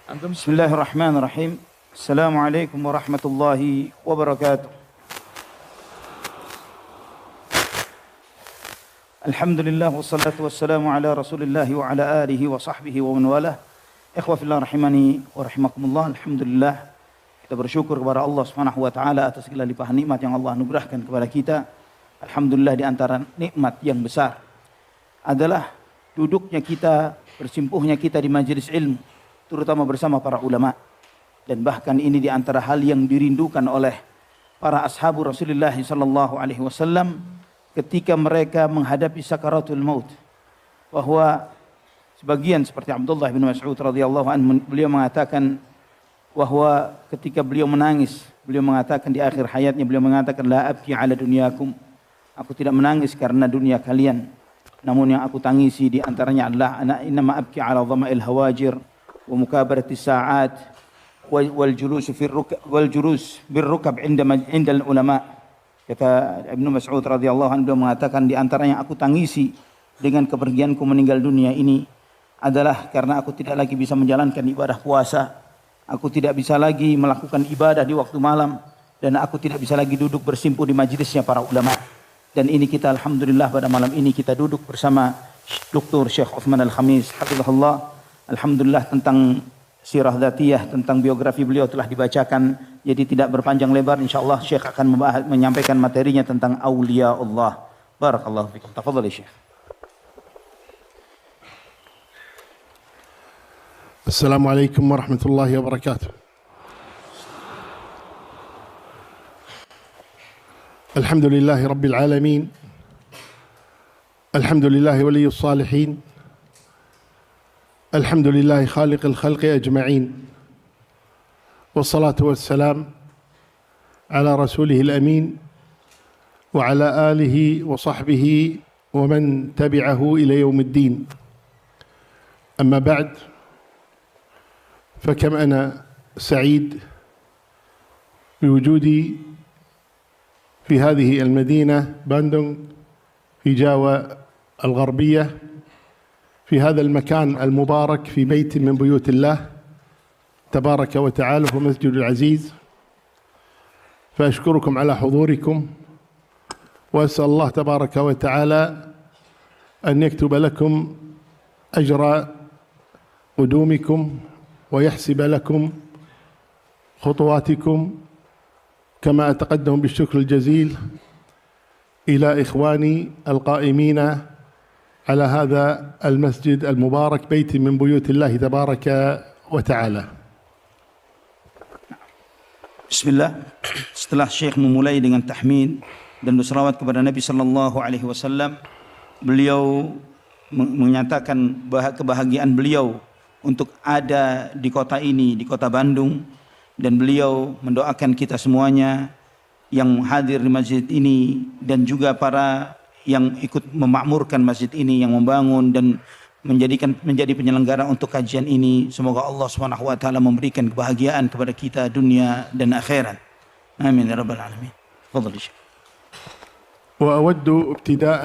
Bismillahirrahmanirrahim. Assalamualaikum warahmatullahi wabarakatuh. Alhamdulillah wassalatu wassalamu ala Rasulillah wa ala alihi wa sahbihi wa man walah. Ikhwa fillah rahimani wa rahimakumullah. Alhamdulillah kita bersyukur kepada Allah Subhanahu wa taala atas segala limpahan nikmat yang Allah anugerahkan kepada kita. Alhamdulillah, di antara nikmat yang besar adalah duduknya kita, bersimpuhnya kita di majelis ilmu, terutama bersama para ulama. Dan bahkan ini di antara hal yang dirindukan oleh para ashabu Rasulullah sallallahu alaihi wasallam ketika mereka menghadapi sakaratul maut. Bahwa sebagian seperti Abdullah bin Mas'ud radhiyallahu anhu, beliau mengatakan bahwa ketika beliau menangis, beliau mengatakan di akhir hayatnya, beliau mengatakan la abki ala dunyakum, aku tidak menangis karena dunia kalian, namun yang aku tangisi di antaranya adalah ana innama abki ala dhama'il hawajir wa mukabarati sa'at wal julus birrukab inda ulama. Kata Ibnu Mas'ud radhiyallahu anhu mengatakan di antaranya aku tangisi dengan kepergianku meninggal dunia ini adalah karena aku tidak lagi bisa menjalankan ibadah puasa, aku tidak bisa lagi melakukan ibadah di waktu malam, dan aku tidak bisa lagi duduk bersimpuh di majelisnya para ulama. Dan ini kita alhamdulillah pada malam ini kita duduk bersama Dr. Syekh Uthman Al-Khamis hafizahullah. Alhamdulillah, tentang sirah dzatiyah, tentang biografi beliau telah dibacakan. Jadi tidak berpanjang lebar, insyaallah Syekh akan menyampaikan materinya tentang aulia Allah. Barakallahu fikum. Tafadhal Syekh. Assalamualaikum warahmatullahi wabarakatuh. Alhamdulillahi rabbil alamin. Alhamdulillahi waliyyus salihin. الحمد لله خالق الخلق أجمعين، والصلاة والسلام على رسوله الأمين وعلى آله وصحبه ومن تبعه إلى يوم الدين. أما بعد، فكم أنا سعيد بوجودي في هذه المدينة باندونغ في جاوا الغربية، في هذا المكان المبارك، في بيت من بيوت الله تبارك وتعالى، هو مسجد العزيز. فأشكركم على حضوركم، وأسأل الله تبارك وتعالى أن يكتب لكم أجر قدومكم ويحسب لكم خطواتكم، كما أتقدم بالشكر الجزيل إلى إخواني القائمين على هذا المسجد المبارك، بيت من بيوت الله تبارك وتعالى. Bismillah. Setelah Syekh memulai dengan tahmid dan berselawat kepada Nabi sallallahu alaihi wasallam, beliau menyatakan kebahagiaan beliau untuk ada di kota ini, di kota Bandung, dan beliau mendoakan kita semuanya yang hadir di masjid ini dan juga para yang ikut memakmurkan masjid ini, yang membangun dan menjadi penyelenggara untuk kajian ini. Semoga Allah Subhanahu wa taala memberikan kebahagiaan kepada kita dunia dan akhirat. Amin ya rabbal alamin. Tafadhal Syekh. وأود ابتداء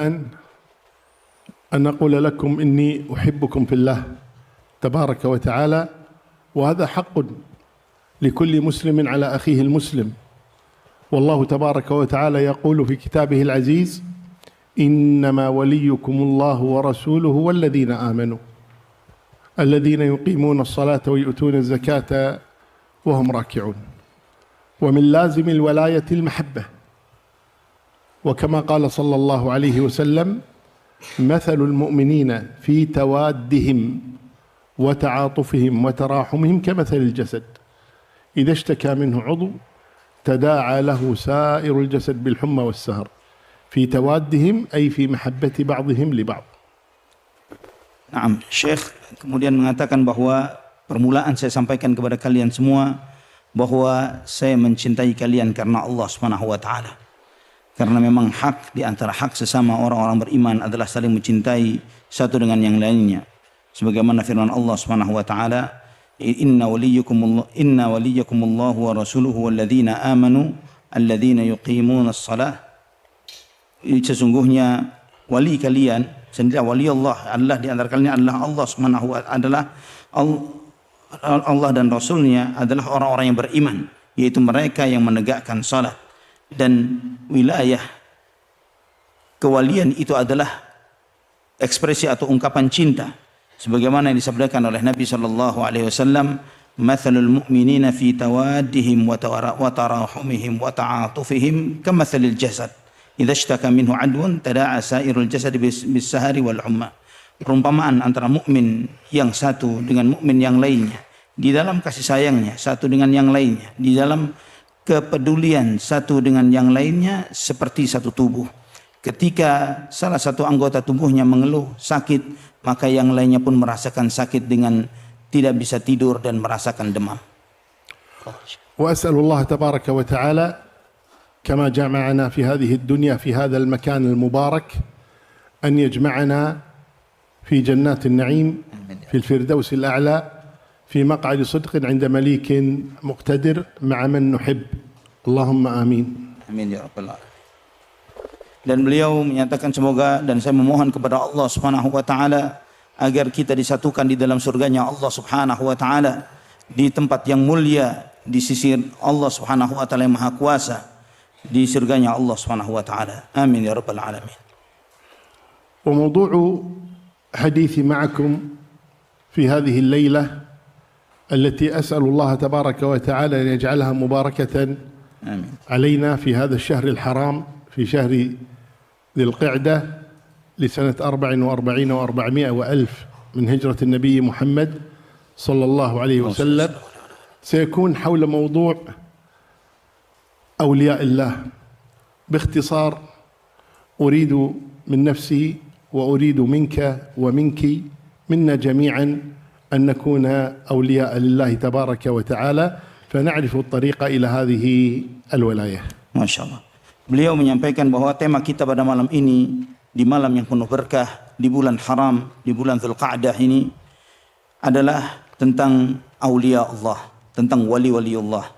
أن أقول لكم إني أحبكم في الله تبارك وتعالى، وهذا حق لكل مسلم على أخيه المسلم. والله تبارك وتعالى يقول في كتابه العزيز: إنما وليكم الله ورسوله والذين آمنوا الذين يقيمون الصلاة ويؤتون الزكاة وهم راكعون. ومن لازم الولاية المحبة، وكما قال صلى الله عليه وسلم: مثل المؤمنين في توادهم وتعاطفهم وتراحمهم كمثل الجسد إذا اشتكى منه عضو تداعى له سائر الجسد بالحمى والسهر، في توادهم أي في محبة بعضهم لبعض. Naam, Syekh kemudian mengatakan bahwa permulaan saya sampaikan kepada kalian semua bahwa saya mencintai kalian karena Allah Subhanahu wa taala. Karena memang hak di antara hak sesama orang-orang beriman adalah saling mencintai satu dengan yang lainnya. Sebagaimana firman Allah Subhanahu wa taala, inna waliyyakumullahu wa rasuluhu walladzina amanu alladzina yuqimuna as-salah. Sesungguhnya wali kalian sendiri, wali Allah adalah di antara kalian adalah Allah Subhanahu wa taala, adalah Allah dan Rasulnya adalah orang-orang yang beriman, yaitu mereka yang menegakkan salat. Dan wilayah kewalian itu adalah ekspresi atau ungkapan cinta, sebagaimana yang disabdakan oleh Nabi sallallahu alaihi wasallam, "Mathalul mu'minina fi tawaddihim wa tarahumihim wa ta'atufihim kamathalil jasad, idza ishtaka minhu 'adwun tada'a sa'irul jasad bis-sahari wal humma." Perumpamaan antara mukmin yang satu dengan mukmin yang lainnya di dalam kasih sayangnya satu dengan yang lainnya, di dalam kepedulian satu dengan yang lainnya seperti satu tubuh. Ketika salah satu anggota tubuhnya mengeluh sakit, maka yang lainnya pun merasakan sakit dengan tidak bisa tidur dan merasakan demam. وأسأل الله تبارك وتعالى كما جمعنا في هذه الدنيا في هذا المكان المبارك أن يجمعنا في جنات النعيم في الفردوس الأعلى في مقعد صدق عند مليك مقتدر مع من نحب. اللهم آمين. Amin ya rabbal alamin. Dan beliau menyatakan semoga, dan saya memohon kepada Allah Subhanahu wa taala agar kita disatukan di dalam surganya Allah Subhanahu wa taala di tempat yang mulia di sisi Allah Subhanahu wa taala yang Maha Kuasa, di surganya Allah Subhanahu wa taala. Amin ya rabbal alamin. وموضوع حديثي معكم في هذه الليلة التي أسأل الله تبارك وتعالى أن يجعلها مباركة آمين. علينا في هذا الشهر الحرام، في شهر ذي القعدة لسنة 44 و400 وألف من هجرة النبي محمد صلى الله عليه وسلم، سيكون حول موضوع أولياء الله. باختصار أريد من نفسي وأريد منك ومنك منا جميعا أن نكون أولياء لله تبارك وتعالى فنعرف الطريق إلى هذه الولاية. Masya Allah. Beliau menyampaikan bahwa tema kita pada malam ini, di malam yang penuh berkah, di bulan haram, di bulan Dzulqa'dah ini, adalah tentang aulia Allah, tentang wali-wali Allah.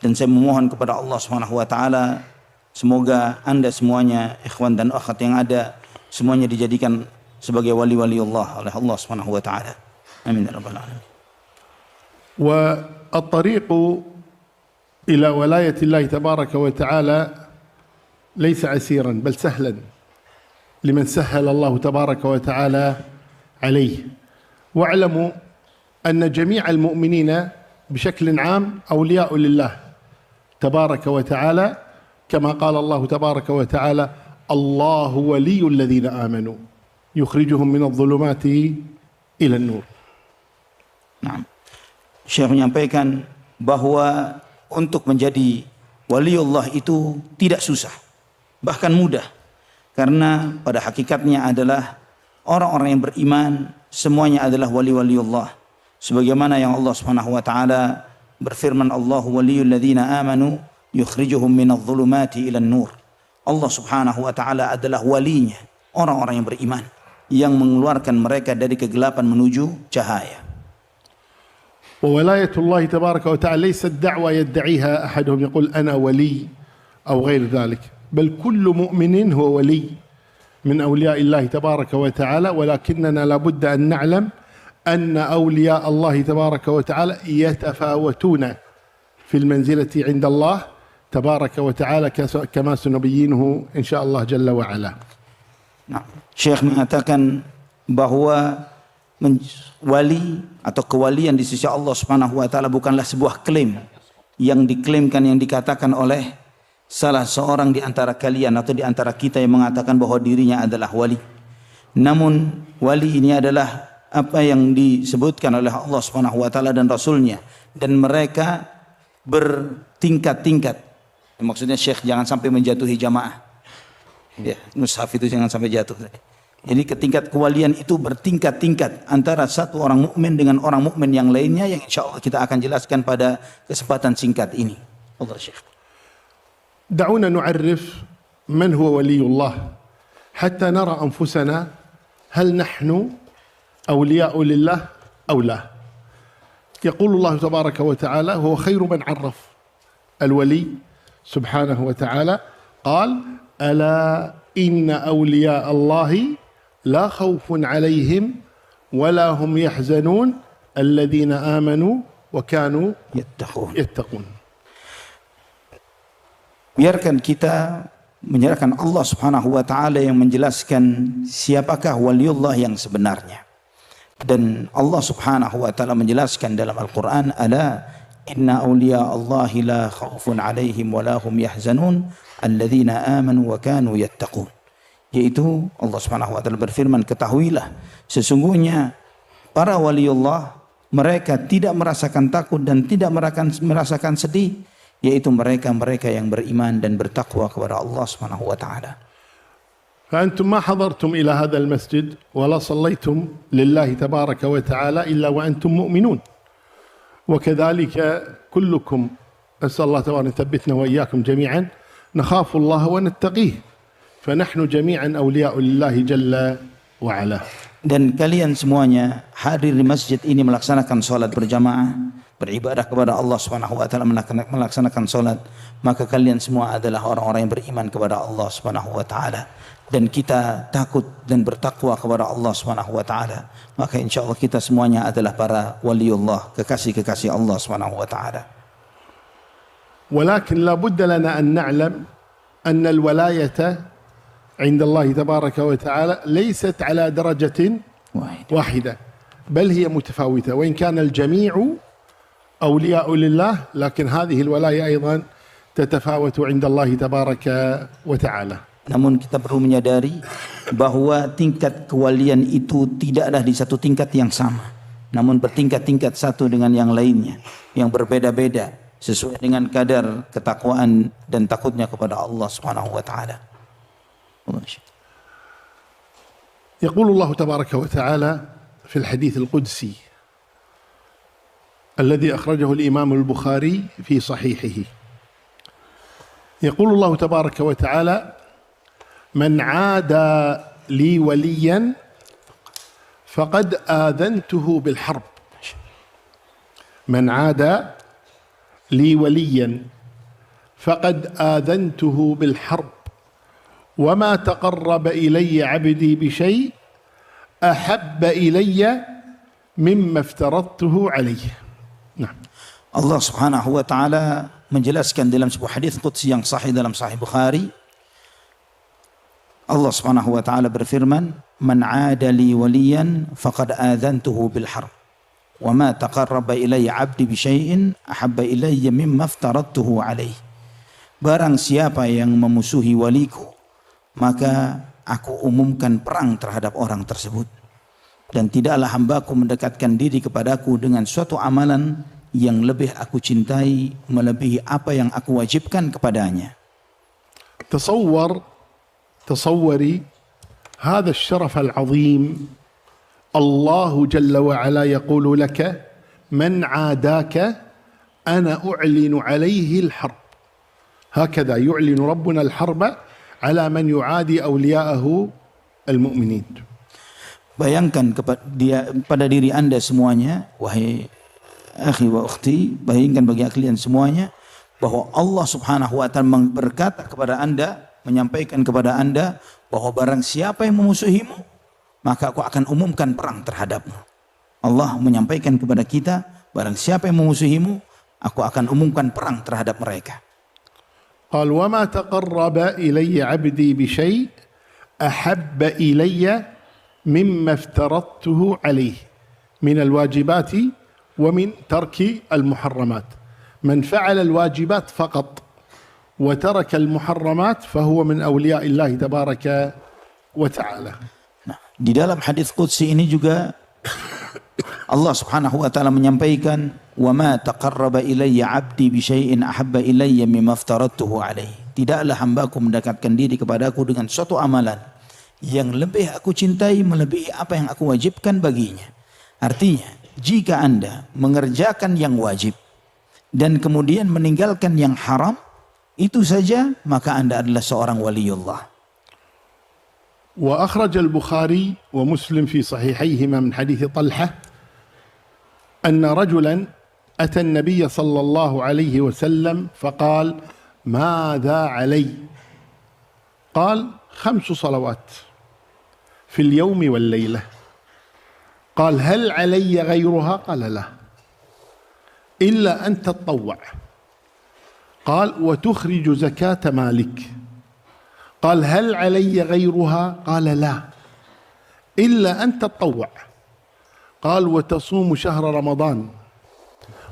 Dan saya memohon kepada Allah Subhanahu wa taala, semoga Anda semuanya, ikhwan dan akhat yang ada, semuanya dijadikan sebagai wali-wali Allah oleh Allah Subhanahu wa taala. Amin ya rabbal alamin. والطريق إلى ولاية الله تبارك وتعالى ليس عسيرا بل سهلا لمن سهل الله تبارك وتعالى عليه. واعلموا أن جميع المؤمنين بشكل عام أولياء لله تبارك وتعالى، كما قال الله تبارك وتعالى: الله ولي الذين آمنوا يخرجهم من الظلمات إلى النور. Nah, Syekh menyampaikan bahwa untuk menjadi waliullah itu tidak susah, bahkan mudah. Karena pada hakikatnya adalah orang-orang yang beriman semuanya adalah wali-waliullah. Sebagaimana yang Allah Subhanahu wa taala berfirman, Allahu waliyul ladzina amanu yukhrijuhum minadh dhulumati ilan nur. Allah Subhanahu wa taala adalah walinya orang-orang yang beriman, yang mengeluarkan mereka dari kegelapan menuju cahaya. وولاية الله تبارك وتعالى ليست دعوة يدعيها أحدهم يقول أنا ولي أو غير ذلك، بل كل مؤمن هو ولي من أولياء الله تبارك وتعالى، ولكننا لابد أن نعلم أن أولياء الله تبارك وتعالى يتفاوتون في المنزلة عند الله تبارك وتعالى كما سنبينه إن شاء الله جل وعلا. Nah, Syekh mengatakan bahwa wali atau kewalian di sisi Allah Subhanahu wa taala bukanlah sebuah klaim yang diklaimkan, yang dikatakan oleh salah seorang di antara kalian atau di antara kita yang mengatakan bahwa dirinya adalah wali. Namun wali ini adalah apa yang disebutkan oleh Allah Subhanahu wa taala dan Rasulnya, dan mereka bertingkat-tingkat. Maksudnya Syekh jangan sampai menjatuhi jamaah. Ya, mushaf itu jangan sampai jatuh. Jadi ketingkat kewalian itu bertingkat-tingkat antara satu orang mukmin dengan orang mukmin yang lainnya, yang insyaallah kita akan jelaskan pada kesempatan singkat ini. Allah Syekh. دعونا نعرف من هو ولي الله حتى نرى أنفسنا هل نحن أولياء لله أو لا. يقول الله تبارك وتعالى: هو خير من عرف. الولي سبحانه وتعالى قال: ألا إن أولياء الله لا خوف عليهم ولا هم يحزنون الذين آمنوا وكانوا yattaqun. Biarkan kita menyerahkan Allah Subhanahu wa taala yang menjelaskan siapakah waliullah yang sebenarnya. Dan Allah Subhanahu wa taala menjelaskan dalam Al-Qur'an, ala inna awliya Allahi la khaufun alaihim wa la hum yahzanun alladzina amanu wa kanu yattaqun. Yaitu Allah Subhanahu wa taala berfirman, ketahuilah sesungguhnya para waliullah mereka tidak merasakan takut dan tidak merasakan sedih, yaitu mereka-mereka yang beriman dan bertakwa kepada Allah Subhanahu wa taala. فأنتم ما حضرتم إلى هذا المسجد ولا صليتم لله تبارك وتعالى إلا وأنتم مؤمنون، وكذلك كلكم أسأل الله تبارك أن يثبتنا وإياكم جميعا نخاف الله ونتقيه، فنحن جميعا أولياء لله جل وعلا. Dan kalian semuanya hadir di masjid ini melaksanakan salat berjamaah, beribadah kepada Allah Subhanahu wa taala, melaksanakan salat, maka kalian semua adalah orang-orang yang beriman kepada Allah Subhanahu wa taala. Dan kita takut dan bertakwa kepada Allah Subhanahu wa taala, maka insyaallah kita semuanya adalah para waliullah, kekasih-kekasih Allah Subhanahu wa taala. ولكن لا بد لنا أن نعلم أن الولاية عند الله تبارك وتعالى ليست على درجة واحدة، بل هي متفاوتة، وإن كان الجميع أولياء لله لكن هذه الولاية أيضا تتفاوت عند الله تبارك وتعالى. Namun kita perlu menyadari bahwa tingkat kewalian itu tidaklah di satu tingkat yang sama, namun bertingkat-tingkat satu dengan yang lainnya, yang berbeda-beda sesuai dengan kadar ketakwaan dan takutnya kepada Allah Subhanahu wa taala. يقول الله تبارك وتعالى في الحديث القدسي الذي أخرجه الإمام البخاري في صحيحه، يقول الله تبارك وتعالى من عادى لي وليا فقد آذنته بالحرب. من عادى لي وليا فقد آذنته بالحرب وما تقرب إلي عبدي بشيء أحب إلي مما افترضته عليه. نعم. Allah Subhanahu wa taala menjelaskan dalam sebuah hadis qudsi yang sahih dalam Sahih Bukhari. Allah Subhanahu wa taala berfirman, "Man 'ada li waliyan faqad adzantuhu bil harb. Wa ma taqarraba ilayya 'abdi bi syai'in ahabba ilayya mimma aftaradtuhu 'alaihi." Barang siapa yang memusuhi waliku, maka aku umumkan perang terhadap orang tersebut. Dan tidaklah hambaku mendekatkan diri kepadaku dengan suatu amalan yang lebih aku cintai melebihi apa yang aku wajibkan kepadanya. تصوري هذا الشرف العظيم، الله جل وعلا يقول لك من عاداك أنا أعلن عليه الحرب. هكذا يعلن ربنا الحرب على من يعادي أولياءه المؤمنين. Bayangkan pada diri anda semuanya, wahai akhi wa ukhti, bayangkan bagi kalian semuanya bahwa Allah Subhanahu wa taala berkata kepada anda, menyampaikan kepada anda bahwa barang siapa yang memusuhimu, maka aku akan umumkan perang terhadapmu. Allah menyampaikan kepada kita, barang siapa yang memusuhimu, aku akan umumkan perang terhadap mereka. قال وما تقرب إلي عبدي بشيء أحب إلي مما افترضته عليه من الواجبات ومن ترك المحرمات. من فعل الواجبات فقط وترك المحرمات فهو من أولياء الله تبارك وتعالى. Nah, di dalam hadis qudsi ini juga Allah Subhanahu wa taala menyampaikan, "Wa ma taqarraba ilayya 'abdi bi syai'in ahabba ilayya mimma aftaradtuhu 'alaihi." Tidaklah hambaku mendekatkan diri kepadaku dengan suatu amalan yang lebih aku cintai melebihi apa yang aku wajibkan baginya. Artinya, jika Anda mengerjakan yang wajib dan kemudian meninggalkan yang haram, itu saja maka Anda adalah seorang waliullah. وأخرج البخاري ومسلم في صحيحيهما من حديث طلحة أن رجلا أتى النبي صلى الله عليه وسلم فقال ماذا علي؟ قال 5 صلوات في اليوم والليلة. قال هل علي غيرها؟ قال لا إلا أن تتطوع. قال وتخرج زكاة مالك. قال هل علي غيرها؟ قال لا إلا أن تتطوع. قال وتصوم شهر رمضان.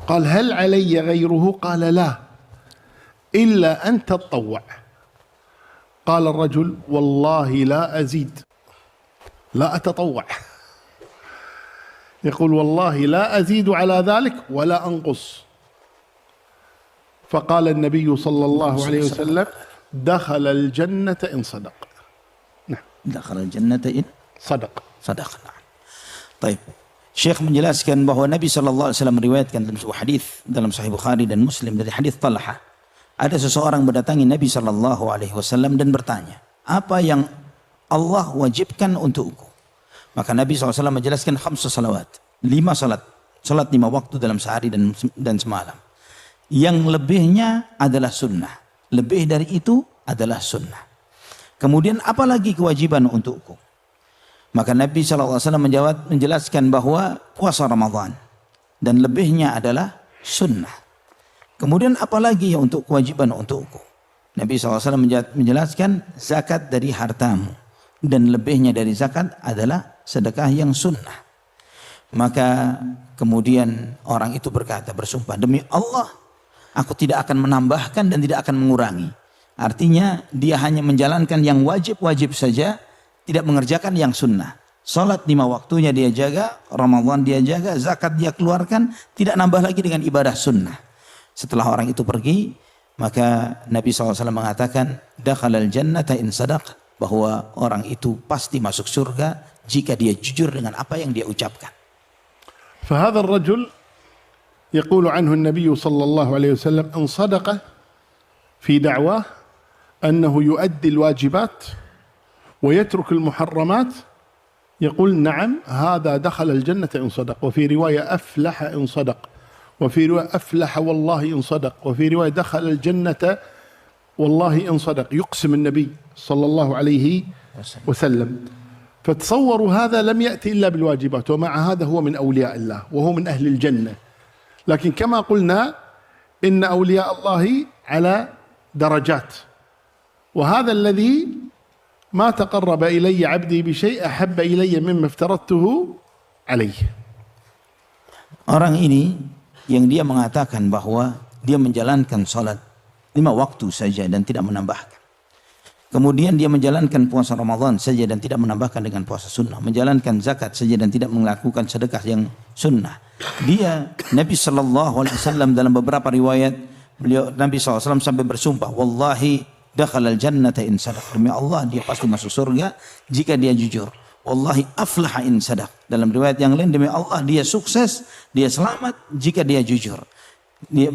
قال هل علي غيره؟ قال لا إلا أن تتطوع. قال الرجل والله لا أزيد، لا أتطوع. يقول والله لا أزيد على ذلك ولا أنقص. فقال النبي صلى الله عليه وسلم دخل الجنة إن صدق. نعم. دخل الجنة إن صدق. صدق. Baik. Syekh menjelaskan bahwa Nabi SAW meriwayatkan dalam sebuah hadis dalam Sahih Bukhari dan Muslim dari hadis Talha. Ada seseorang mendatangi Nabi SAW dan bertanya, apa yang Allah wajibkan untukku? Maka Nabi SAW menjelaskan 5 salawat, 5 salat 5 waktu dalam sehari dan semalam. Yang lebihnya adalah sunnah. Lebih dari itu adalah sunnah. Kemudian apalagi kewajiban untukku? Maka Nabi SAW menjelaskan bahwa puasa Ramadan dan lebihnya adalah sunnah. Kemudian apalagi yang untuk kewajiban untukku? Nabi SAW menjelaskan zakat dari hartamu dan lebihnya dari zakat adalah sedekah yang sunnah. Maka kemudian orang itu bersumpah, demi Allah aku tidak akan menambahkan dan tidak akan mengurangi. Artinya dia hanya menjalankan yang wajib-wajib saja, tidak mengerjakan yang sunnah. Salat 5 waktunya dia jaga, Ramadan dia jaga, zakat dia keluarkan, tidak nambah lagi dengan ibadah sunnah. Setelah orang itu pergi, maka Nabi SAW mengatakan, dakhalal jannata in sadaq, bahwa orang itu pasti masuk surga jika dia jujur dengan apa yang dia ucapkan. فهذا الرجل يقول عنه النبي صلى الله عليه وسلم إن صدق في دعواه أنه يؤدي الواجبات ويترك المحرمات، يقول نعم هذا دخل الجنة إن صدق. وفي رواية أفلح إن صدق، وفي رواية أفلح والله إن صدق، وفي رواية دخل الجنة والله إن صدق. يقسم النبي صلى الله عليه وسلم. فتصوروا هذا لم يأتي إلا بالواجبات، ومع هذا هو من أولياء الله وهو من أهل الجنة. لكن كما قلنا إن أولياء الله على درجات، وهذا الذي ما تقرب إلي عبدي بشيء أحب إلي مما افترضته عليه. Orang ini yang dia mengatakan bahwa dia menjalankan salat 5 waktu saja dan tidak menambahkan. Kemudian dia menjalankan puasa Ramadan saja dan tidak menambahkan dengan puasa sunnah. Menjalankan zakat saja dan tidak melakukan sedekah yang sunnah. Dia, Nabi SAW dalam beberapa riwayat, Nabi SAW sampai bersumpah, wallahi dakhalal jannata in sadaq. Demi Allah dia pasti masuk surga jika dia jujur. Wallahi aflaha in sadaq. Dalam riwayat yang lain, demi Allah dia sukses, dia selamat jika dia jujur.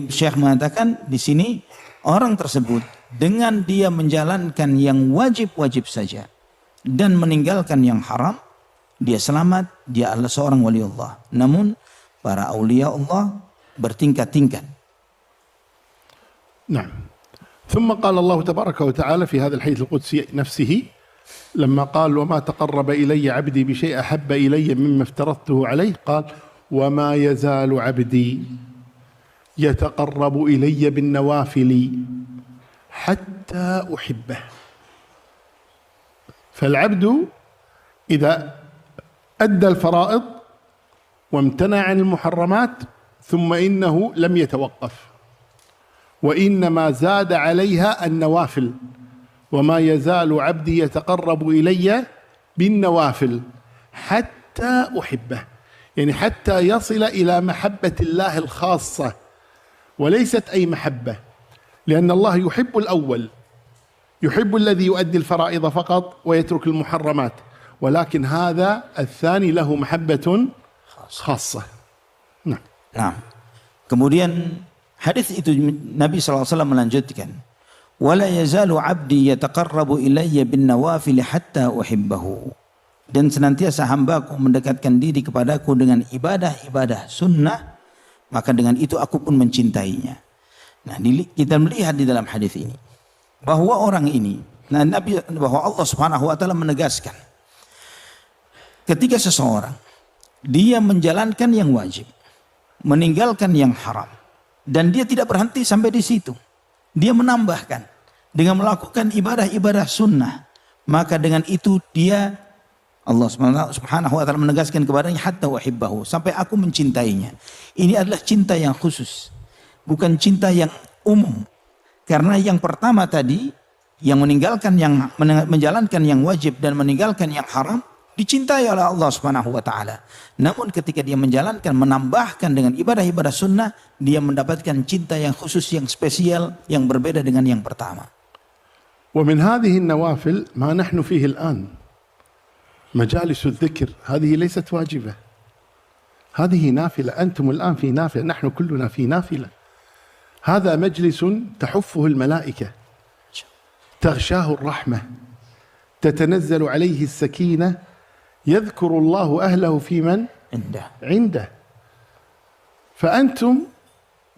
Syekh mengatakan di sini orang tersebut dengan dia menjalankan yang wajib-wajib saja dan meninggalkan yang haram, dia selamat, dia adalah seorang wali Allah. Namun para aulia Allah bertingkat-tingkat. نعم. ثم قال الله تبارك وتعالى في هذا الحديث القدسي نفسه لما قال وما تقرب إلي عبدي بشيء أحب إلي مما افترضته عليه، قال وما يزال عبدي يتقرب إلي بالنوافل حتى أحبه. فالعبد إذا أدى الفرائض وامتنع عن المحرمات ثم إنه لم يتوقف، وإنما زاد عليها النوافل. وما يزال عبدي يتقرب إلي بالنوافل حتى أحبه، يعني حتى يصل إلى محبة الله الخاصة، وليست أي محبة، لأن الله يحب الأول، يحب الذي يؤدي الفرائض فقط ويترك المحرمات، ولكن هذا الثاني له محبة خاصة. نعم. Nah, kemudian hadis itu Nabi SAW melanjutkan, wala yazalu abdi yataqarrabu ilayya bin nawafil hatta uhibbahu. Dan senantiasa hambaku mendekatkan diri kepadaku dengan ibadah-ibadah sunnah, maka dengan itu aku pun mencintainya. Nah, kita melihat di dalam hadis ini bahwa orang ini, bahwa Allah Subhanahu wa taala menegaskan ketika seseorang dia menjalankan yang wajib, meninggalkan yang haram, dan dia tidak berhenti sampai di situ. Dia menambahkan dengan melakukan ibadah-ibadah sunnah, maka dengan itu dia, Allah Subhanahu wa taala menegaskan kepadanya, hatta uhibbahu, sampai aku mencintainya. Ini adalah cinta yang khusus, bukan cinta yang umum. Karena yang pertama tadi, yang menjalankan yang wajib dan meninggalkan yang haram, dicintai oleh Allah Subhanahu wa taala. Namun ketika dia menjalankan, menambahkan dengan ibadah-ibadah sunnah, dia mendapatkan cinta yang khusus, yang spesial, yang berbeda dengan yang pertama. ومن هذه النوافل ما نحن فيه الآن، مجالس الذكر هذه ليست واجبة، هذه نافلة. أنتم الآن في نافلة، نحن كلنا في نافلة. هذا مجلس تحفه الملائكة، تغشاه الرحمة، تتنزل عليه السكينة، يذكر الله أهله في من عنده. فأنتم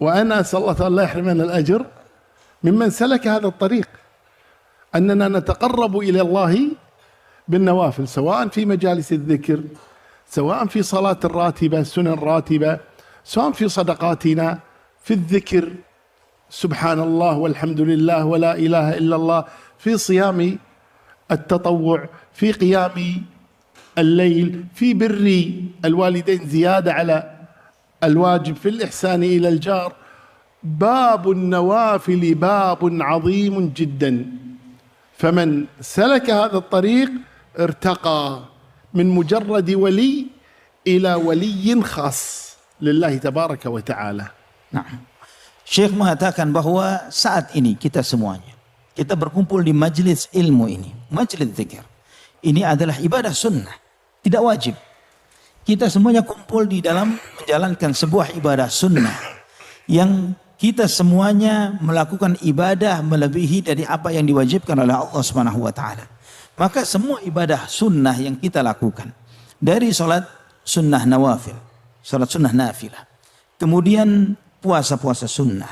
وأنا أسأل الله يحرمنا الأجر ممن سلك هذا الطريق، أننا نتقرب إلى الله بالنوافل، سواء في مجالس الذكر، سواء في صلاة الراتبة، سنن الراتبة، سواء في صدقاتنا، في الذكر سبحان الله والحمد لله ولا إله إلا الله، في صيام التطوع، في قيام الليل، في بر الوالدين زيادة على الواجب، في الإحسان إلى الجار. باب النوافل باب عظيم جدا، فمن سلك هذا الطريق ارتقى من مجرد ولي إلى ولي خاص لله تبارك وتعالى. Nah, Syekh mengatakan bahwa saat ini kita semuanya, kita berkumpul di majelis ilmu ini, majelis zikir. Ini adalah ibadah sunnah, tidak wajib. Kita semuanya kumpul di dalam menjalankan sebuah ibadah sunnah yang kita semuanya melakukan ibadah melebihi dari apa yang diwajibkan oleh Allah Subhanahu wa taala. Maka semua ibadah sunnah yang kita lakukan, dari salat sunnah nawafil, salat sunnah nafilah, kemudian puasa-puasa sunnah,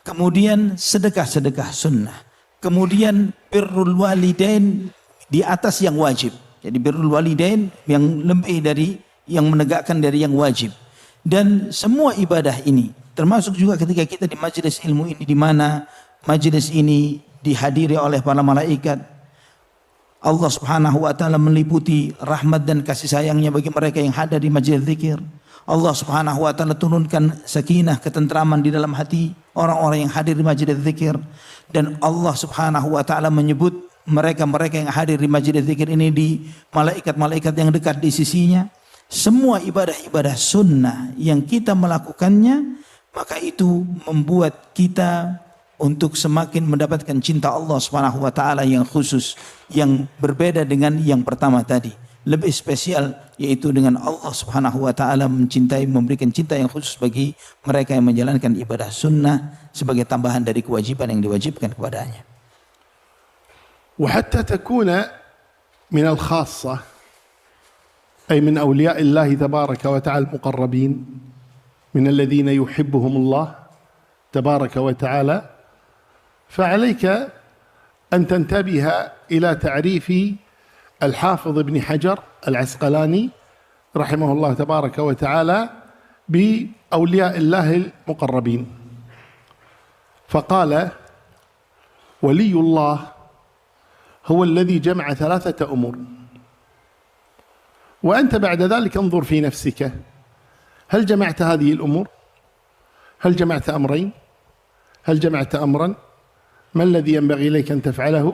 kemudian sedekah-sedekah sunnah, kemudian birrul walidain di atas yang wajib. Jadi birrul walidain yang lebih dari yang menegakkan dari yang wajib. Dan semua ibadah ini, termasuk juga ketika kita di majelis ilmu ini, di mana majelis ini dihadiri oleh para malaikat, Allah Subhanahu wa taala meliputi rahmat dan kasih sayangnya bagi mereka yang hadir di majelis zikir. Allah Subhanahu wa taala turunkan sakinah, ketentraman di dalam hati orang-orang yang hadir di majelis zikir. Dan Allah Subhanahu wa taala menyebut mereka-mereka yang hadir di majelis zikir ini di malaikat-malaikat yang dekat di sisinya. Semua ibadah-ibadah sunnah yang kita melakukannya, maka itu membuat kita untuk semakin mendapatkan cinta Allah Subhanahu wa taala yang khusus, yang berbeda dengan yang pertama tadi. Lebih spesial, yaitu dengan Allah Subhanahu wa taala mencintai, memberikan cinta yang khusus bagi mereka yang menjalankan ibadah sunnah sebagai tambahan dari kewajiban yang diwajibkan kepadanya. وحتى تكون من الخاصة، أي من أولياء الله تبارك وتعالى المقربين، من الذين يحبهم الله تبارك وتعالى، فعليك أن تنتبه إلى تعريف الحافظ ابن حجر العسقلاني رحمه الله تبارك وتعالى بأولياء الله المقربين. فقال: ولي الله هو الذي جمع ثلاثة أمور، وأنت بعد ذلك انظر في نفسك، هل جمعت هذه الأمور؟ هل جمعت أمرين؟ هل جمعت أمرا؟ ما الذي ينبغي إليك أن تفعله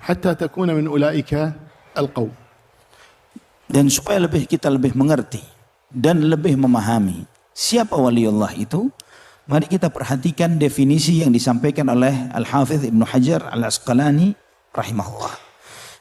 حتى تكون من أولئك القوم. Dan supaya kita lebih mengerti dan lebih memahami siapa waliullah itu, mari kita perhatikan definisi yang disampaikan oleh Al-Hafidh Ibnu Hajar Al-Asqalani rahimahullah,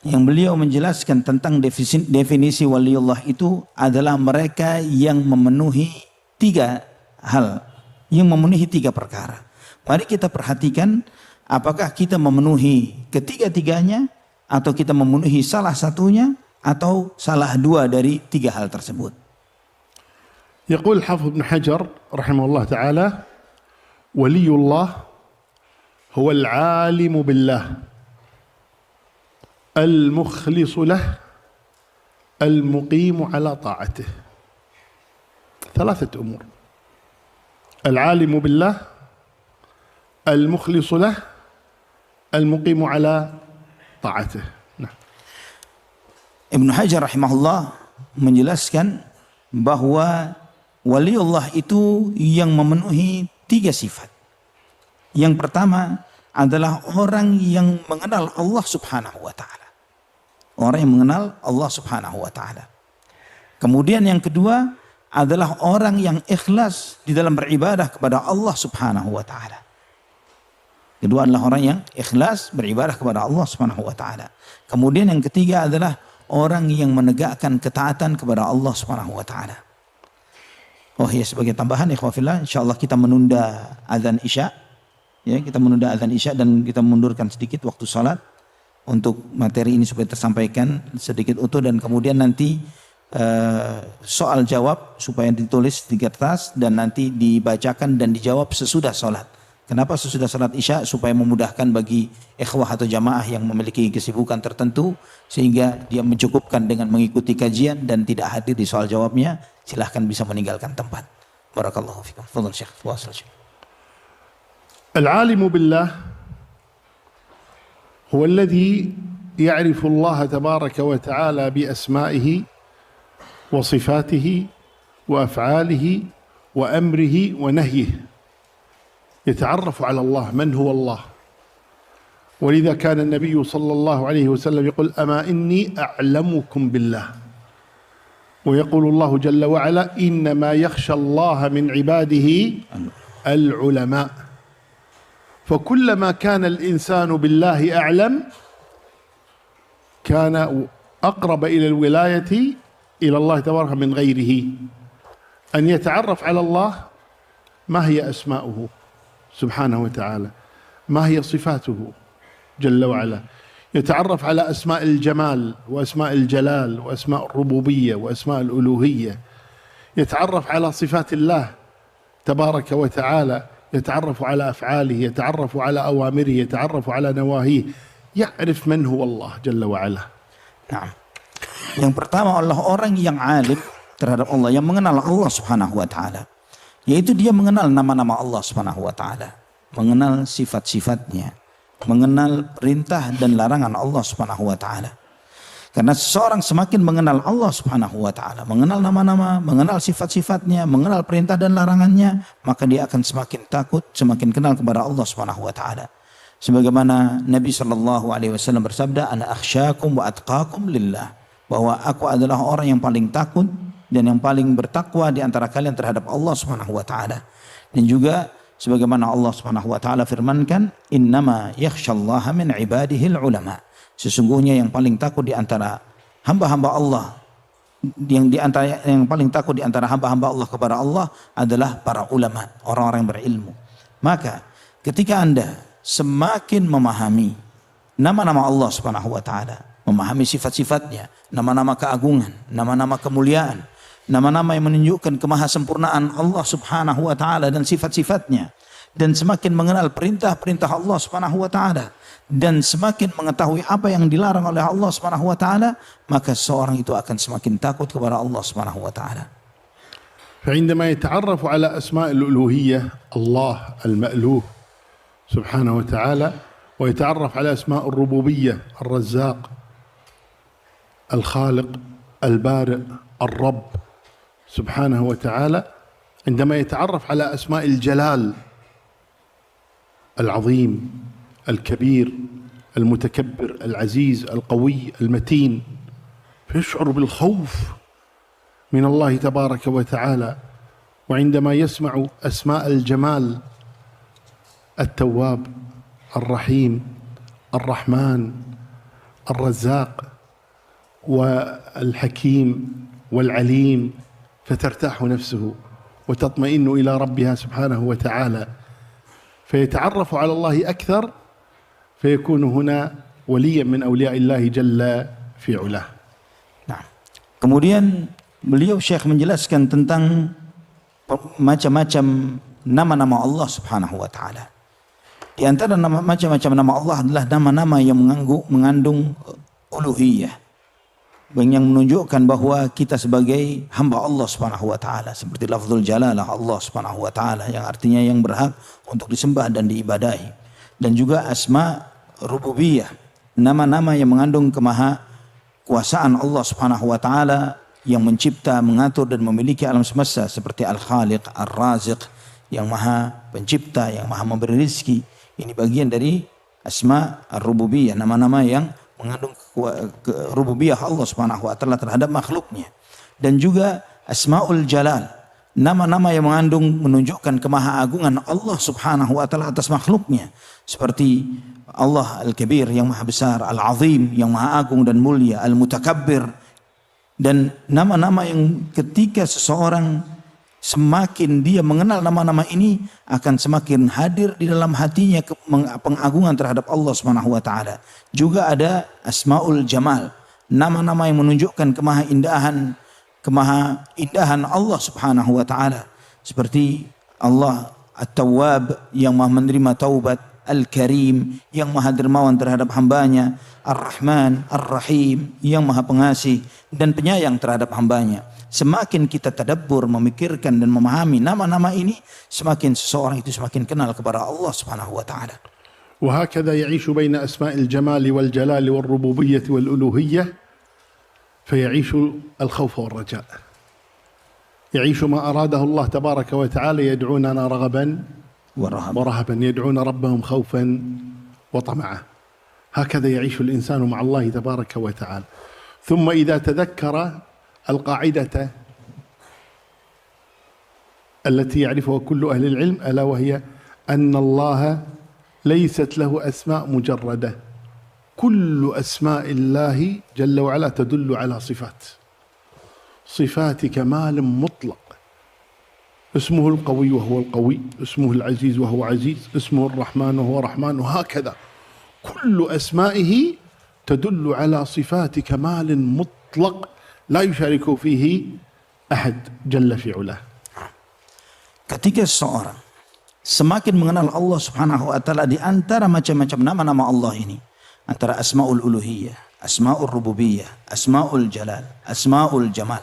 yang beliau menjelaskan tentang definisi waliullah itu adalah mereka yang memenuhi tiga hal, yang memenuhi tiga perkara. Mari kita perhatikan apakah kita memenuhi ketiga-tiganya, atau kita memenuhi salah satunya, atau salah dua dari tiga hal tersebut. يقول الحافظ ابن حجر رحمه الله تعالى: ولي الله هو العالم بالله المخلص له المقيم على طاعته. ثلاثة أمور: العالم بالله، المخلص له، المقيم على طاعته. Nah. Ibnu Hajar rahimahullah menjelaskan bahwa waliullah itu yang memenuhi 3 sifat. Yang pertama adalah orang yang mengenal Allah subhanahu wa ta'ala. Orang yang mengenal Allah subhanahu wa ta'ala. Kemudian yang kedua adalah orang yang ikhlas di dalam beribadah kepada Allah subhanahu wa ta'ala. Kedua adalah orang yang ikhlas beribadah kepada Allah subhanahu wa ta'ala. Kemudian yang ketiga adalah orang yang menegakkan ketaatan kepada Allah subhanahu wa ta'ala. Oh ya, sebagai tambahan ikhwafillah, insyaallah kita menunda azan isya. Ya, kita menunda azan isya dan kita mundurkan sedikit waktu salat untuk materi ini supaya tersampaikan sedikit utuh, dan kemudian nanti soal jawab supaya ditulis di kertas dan nanti dibacakan dan dijawab sesudah salat. Kenapa sesudah salat isya? Supaya memudahkan bagi ikhwah atau jamaah yang memiliki kesibukan tertentu sehingga dia mencukupkan dengan mengikuti kajian dan tidak hadir di soal jawabnya, silahkan bisa meninggalkan tempat. Barakallahu fikum. Fadhil Syekh. Wasal Syekh. العالم بالله هو الذي يعرف الله تبارك وتعالى بأسمائه وصفاته وأفعاله وأمره ونهيه، يتعرف على الله من هو الله. ولذا كان النبي صلى الله عليه وسلم يقول: أما إني أعلمكم بالله. ويقول الله جل وعلا: إنما يخشى الله من عباده العلماء. فكلما كان الإنسان بالله أعلم كان أقرب إلى الولاية إلى الله تبارك من غيره. أن يتعرف على الله ما هي أسماؤه سبحانه وتعالى، ما هي صفاته جل وعلا، يتعرف على أسماء الجمال وأسماء الجلال وأسماء الربوبية وأسماء الألوهية، يتعرف على صفات الله تبارك وتعالى، يتعرف على أفعاله، يتعرف على أوامره، يتعرف على نواهيه، يعرف من هو الله جل وعلا. Nah, yang pertama adalah orang yang alim terhadap Allah, yang mengenal Allah subhanahu wa ta'ala. Yaitu dia mengenal nama-nama Allah subhanahu wa ta'ala, mengenal sifat-sifatnya, mengenal perintah dan larangan Allah subhanahu wa ta'ala. Karena seseorang semakin mengenal Allah subhanahu wa ta'ala, mengenal nama-nama, mengenal sifat-sifatnya, mengenal perintah dan larangannya, maka dia akan semakin takut, semakin kenal kepada Allah subhanahu wa ta'ala. Sebagaimana Nabi SAW bersabda, "Ana akhsyakum wa atqakum lillah." Bahwa aku adalah orang yang paling takut dan yang paling bertakwa di antara kalian terhadap Allah subhanahu wa ta'ala. Dan juga sebagaimana Allah subhanahu wa ta'ala firmankan, "Innama yakhshallaha min ibadihil ulama." Sesungguhnya yang paling takut di antara hamba-hamba Allah, yang paling takut di antara hamba-hamba Allah kepada Allah adalah para ulama, orang-orang yang berilmu. Maka ketika Anda semakin memahami nama-nama Allah subhanahu wa ta'ala, memahami sifat-sifatnya, nama-nama keagungan, nama-nama kemuliaan, nama-nama yang menunjukkan kemahasempurnaan Allah subhanahu wa ta'ala dan sifat-sifatnya, dan semakin mengenal perintah-perintah Allah subhanahu wa ta'ala, dan semakin mengetahui apa yang dilarang oleh Allah subhanahu wa ta'ala, maka seorang itu akan semakin takut kepada Allah subhanahu wa ta'ala. فعندما يتعرف على أسماء الألوهية الله المألوه سبحانه وتعالى، ويتعرف على أسماء الربوبية الرزاق الخالق البارئ الرب سبحانه وتعالى، عندما يتعرف على أسماء الجلال العظيم الكبير المتكبر العزيز القوي المتين، فيشعر بالخوف من الله تبارك وتعالى. وعندما يسمع أسماء الجمال التواب الرحيم الرحمن الرزاق والحكيم والعليم، فترتاح نفسه وتطمئن إلى ربها سبحانه وتعالى، فيتعرف على الله أكثر، فيكون هنا وليا من أولياء الله جل في علاه. Nah, kemudian beliau Syekh menjelaskan tentang macam-macam nama-nama Allah subhanahu wa ta'ala. Di antara macam-macam nama Allah adalah nama-nama yang mengandung uluhiyah. yang menunjukkan bahwa kita sebagai hamba Allah Subhanahu wa taala, seperti lafzul jalalah Allah Subhanahu wa taala yang artinya yang berhak untuk disembah dan diibadahi, dan juga asma rububiyah, nama-nama yang mengandung kemahakuasaan Allah Subhanahu wa taala yang mencipta, mengatur dan memiliki alam semesta, seperti Al-Khaliq, Ar-Raziq, yang maha pencipta, yang maha memberi rezeki. Ini bagian dari asma ar-rububiyah, nama-nama yang mengandung rububiyah Allah Subhanahu wa taala terhadap makhluknya. Dan juga asmaul jalal, nama-nama yang mengandung menunjukkan kemahaagungan Allah Subhanahu wa taala atas makhluknya, seperti Allah Al-Kabir yang maha besar, Al-Azim yang maha agung dan mulia, Al-Mutakabbir, dan nama-nama yang ketika seseorang semakin dia mengenal nama-nama ini akan semakin hadir di dalam hatinya pengagungan terhadap Allah Subhanahu wa taala. Juga ada asmaul jamal, nama-nama yang menunjukkan kemahaindahan Allah Subhanahu wa taala, seperti Allah At-Tawwab yang maha menerima taubat, Al-Karim yang maha dermawan terhadap hambanya, Ar-Rahman, Ar-Rahim yang maha pengasih dan penyayang terhadap hambanya. Semakin kita tadabbur, memikirkan dan memahami nama-nama ini, semakin seseorang itu semakin kenal kepada Allah Subhanahu wa taala. وهكذا يعيش بين أسماء الجمال والجلال والربوبية والألوهية، فيعيش الخوف والرجاء، يعيش ما أراده الله تبارك وتعالى، يدعوننا رغبا ورهبا، يدعون ربهم خوفا وطمعا. هكذا يعيش الإنسان مع الله تبارك وتعالى. ثم إذا تذكر القاعدة التي يعرفها كل أهل العلم، ألا وهي أن الله ليست له أسماء مجردة، كل أسماء الله جل وعلا تدل على صفات كمال مطلق. اسمه القوي وهو القوي، اسمه العزيز وهو عزيز، اسمه الرحمن وهو رحمن، وهكذا كل أسمائه تدل على صفات كمال مطلق لا يشارك فيه أحد جل في علاه. Ketika seseorang semakin mengenal Allah Subhanahu wa taala di antara macam-macam nama-nama Allah ini, antara asmaul uluhiyah, asmaul rububiyah, asmaul jalal, asmaul jamal,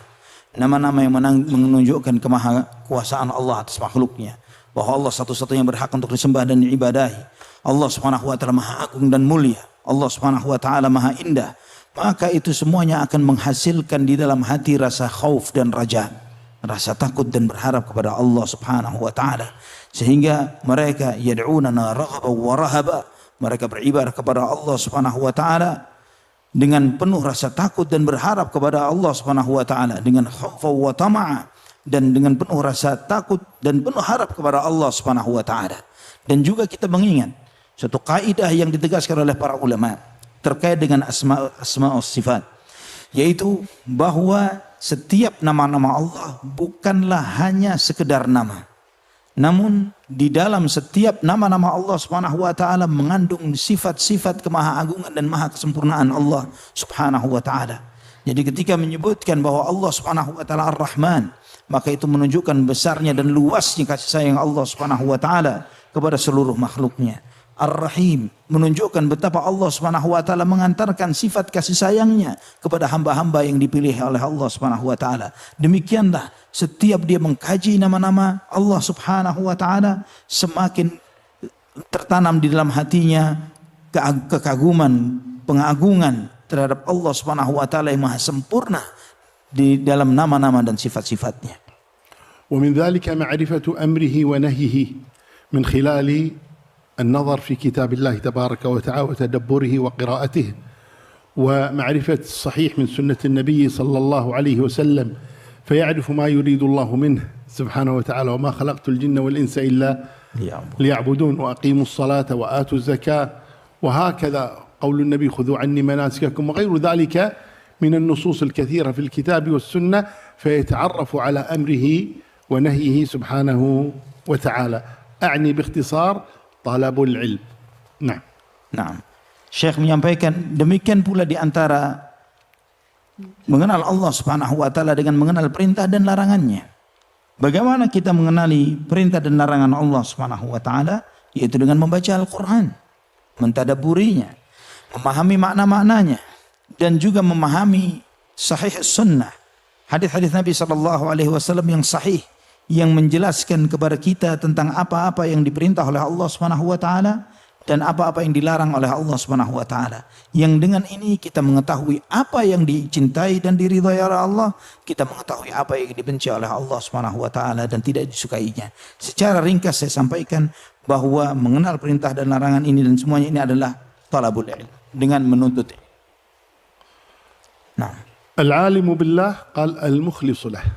nama-nama yang menunjukkan kemahakuasaan Allah atas makhluknya, bahwa Allah satu-satunya yang berhak untuk disembah dan diibadahi. Allah Subhanahu wa taala maha agung dan mulia, Allah Subhanahu wa taala maha indah. Maka itu semuanya akan menghasilkan di dalam hati rasa khauf dan raja, rasa takut dan berharap kepada Allah Subhanahu wa taala, sehingga mereka yad'unana raghaban wa rahaba, mereka beribadah kepada Allah Subhanahu wa taala dengan penuh rasa takut dan berharap kepada Allah Subhanahu wa taala, dengan khauf wa tama'a, dan dengan penuh rasa takut dan penuh harap kepada Allah Subhanahu wa taala. Dan juga kita mengingat suatu kaidah yang ditegaskan oleh para ulama terkait dengan asma sifat, yaitu bahwa setiap nama-nama Allah bukanlah hanya sekedar nama, namun di dalam setiap nama-nama Allah Subhanahu wa taala mengandung sifat-sifat kemahaagungan dan maha kesempurnaan Allah Subhanahu wa taala. Jadi ketika menyebutkan bahwa Allah Subhanahu wa taala Ar-Rahman, maka itu menunjukkan besarnya dan luasnya kasih sayang Allah Subhanahu wa taala kepada seluruh makhluknya. Ar-Rahim menunjukkan betapa Allah Subhanahu wa taala mengantarkan sifat kasih sayangnya kepada hamba-hamba yang dipilih oleh Allah Subhanahu wa taala. Demikianlah setiap dia mengkaji nama-nama Allah Subhanahu wa taala, semakin tertanam di dalam hatinya kekaguman, pengagungan terhadap Allah Subhanahu wa taala yang maha sempurna di dalam nama-nama dan sifat-sifatnya. ومن ذلك معرفة أمره ونهيه من خلال النظر في كتاب الله تبارك وتعالى وتدبره وقراءته، ومعرفة الصحيح من سنة النبي صلى الله عليه وسلم، فيعرف ما يريد الله منه سبحانه وتعالى: وما خلقت الجن والإنس إلا ليعبدون وأقيموا الصلاة وآتوا الزكاة، وهكذا قول النبي: خذوا عني مناسككم، وغير ذلك من النصوص الكثيرة في الكتاب والسنة، فيتعرف على أمره ونهيه سبحانه وتعالى. أعني باختصار talabul ilm. Nah, Syekh menyampaikan demikian pula di antara mengenal Allah Subhanahu wa taala dengan mengenal perintah dan larangannya. Bagaimana kita mengenali perintah dan larangan Allah Subhanahu wa taala? Yaitu dengan membaca Al-Qur'an, mentadabburinya, memahami makna-maknanya, dan juga memahami sahih sunnah, hadis-hadis Nabi SAW yang sahih, yang menjelaskan kepada kita tentang apa-apa yang diperintah oleh Allah Subhanahu wa taala dan apa-apa yang dilarang oleh Allah Subhanahu wa taala. Yang dengan ini kita mengetahui apa yang dicintai dan diridhai oleh Allah, kita mengetahui apa yang dibenci oleh Allah Subhanahu wa taala dan tidak disukainya. Secara ringkas saya sampaikan bahwa mengenal perintah dan larangan ini dan semuanya ini adalah talabul ilm, dengan menuntut. Nah, العالم بالله قال المخلص له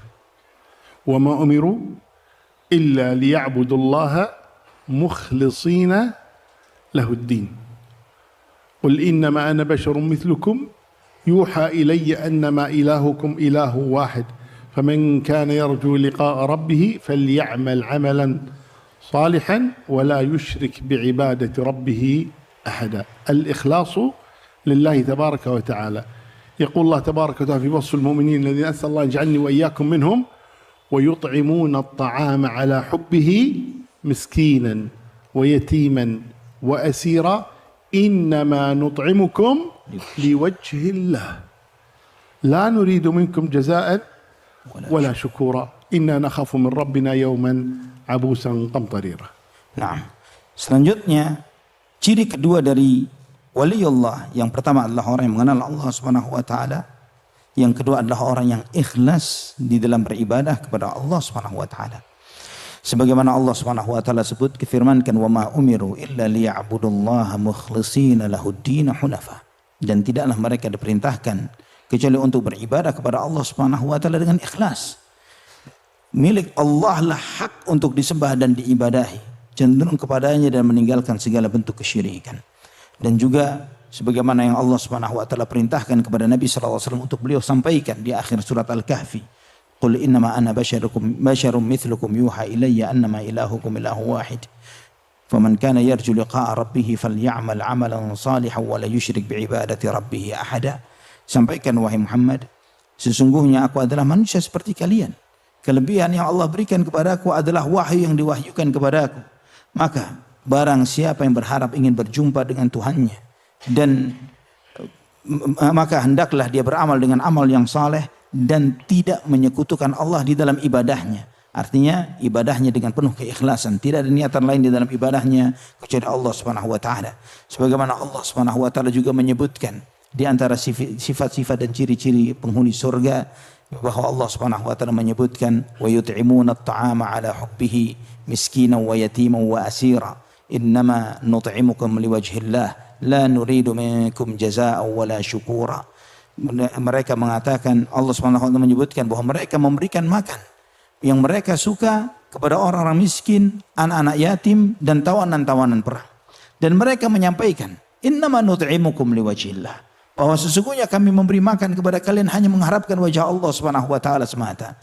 وما أمروا إلا ليعبدوا الله مخلصين له الدين قل إنما أنا بشر مثلكم يوحى إلي أنما إلهكم إله واحد فمن كان يرجو لقاء ربه فليعمل عملا صالحا ولا يشرك بعبادة ربه أحدا. الإخلاص لله تبارك وتعالى. يقول الله تبارك وتعالى في وصف المؤمنين الذين أسأل الله يجعلني وإياكم منهم ويطعمون الطعام على حبه مسكينا ويتيما وأسيرا إنما نطعمكم لوجه الله لا نريد منكم جزاء ولا شكورا إنا نخاف من ربنا يوما عبوسا قمطريرا. Nah, selanjutnya ciri kedua dari waliullah, yang pertama adalah orang yang mengenal Allah Subhanahu wa taala, yang kedua adalah orang yang ikhlas di dalam beribadah kepada Allah Subhanahu wa taala. Sebagaimana Allah Subhanahu wa taala sebut, firmankan wa ma umiru illa liya'budullaha mukhlishina lahuddin hunafa, dan tidaklah mereka diperintahkan kecuali untuk beribadah kepada Allah Subhanahu wa taala dengan ikhlas. Milik Allah lah hak untuk disembah dan diibadahi, cenderung kepadanya dan meninggalkan segala bentuk kesyirikan. Dan juga sebagaimana yang Allah Subhanahu wa taala perintahkan kepada Nabi sallallahu alaihi wasallam untuk beliau sampaikan di akhir surat Al-Kahfi, qul innama ana basyarum mithlukum yuha ilayya annama ilahukum ilahu wahid faman kana yarju liqa'a rabbih falyamal 'amalan salihan wa la yusyrik bi'ibadati rabbih ahada. Sampaikan wahai Muhammad, sesungguhnya aku adalah manusia seperti kalian. Kelebihan yang Allah berikan kepadaku adalah wahyu yang diwahyukan kepadaku. Maka barang siapa yang berharap ingin berjumpa dengan Tuhannya, dan maka hendaklah dia beramal dengan amal yang saleh dan tidak menyekutukan Allah di dalam ibadahnya. Artinya ibadahnya dengan penuh keikhlasan, tidak ada niatan lain di dalam ibadahnya kecuali Allah Subhanahu wa taala. Sebagaimana Allah Subhanahu wa taala juga menyebutkan di antara sifat-sifat dan ciri-ciri penghuni surga, bahwa Allah Subhanahu wa taala menyebutkan wa yut'imuna at-ta'ama 'ala hubbihi miskinan wa yatiman wa asira innama nut'imukum liwajhillah la nuridu minkum jazaa'an wala syukura. Mereka mengatakan, Allah Subhanahu wa taala menyebutkan bahwa mereka memberikan makan yang mereka suka kepada orang-orang miskin, anak-anak yatim dan tawanan-tawanan perang. Dan mereka menyampaikan, innama nut'imukum liwajhillah, bahwa sesungguhnya kami memberi makan kepada kalian hanya mengharapkan wajah Allah Subhanahu wa taala semata.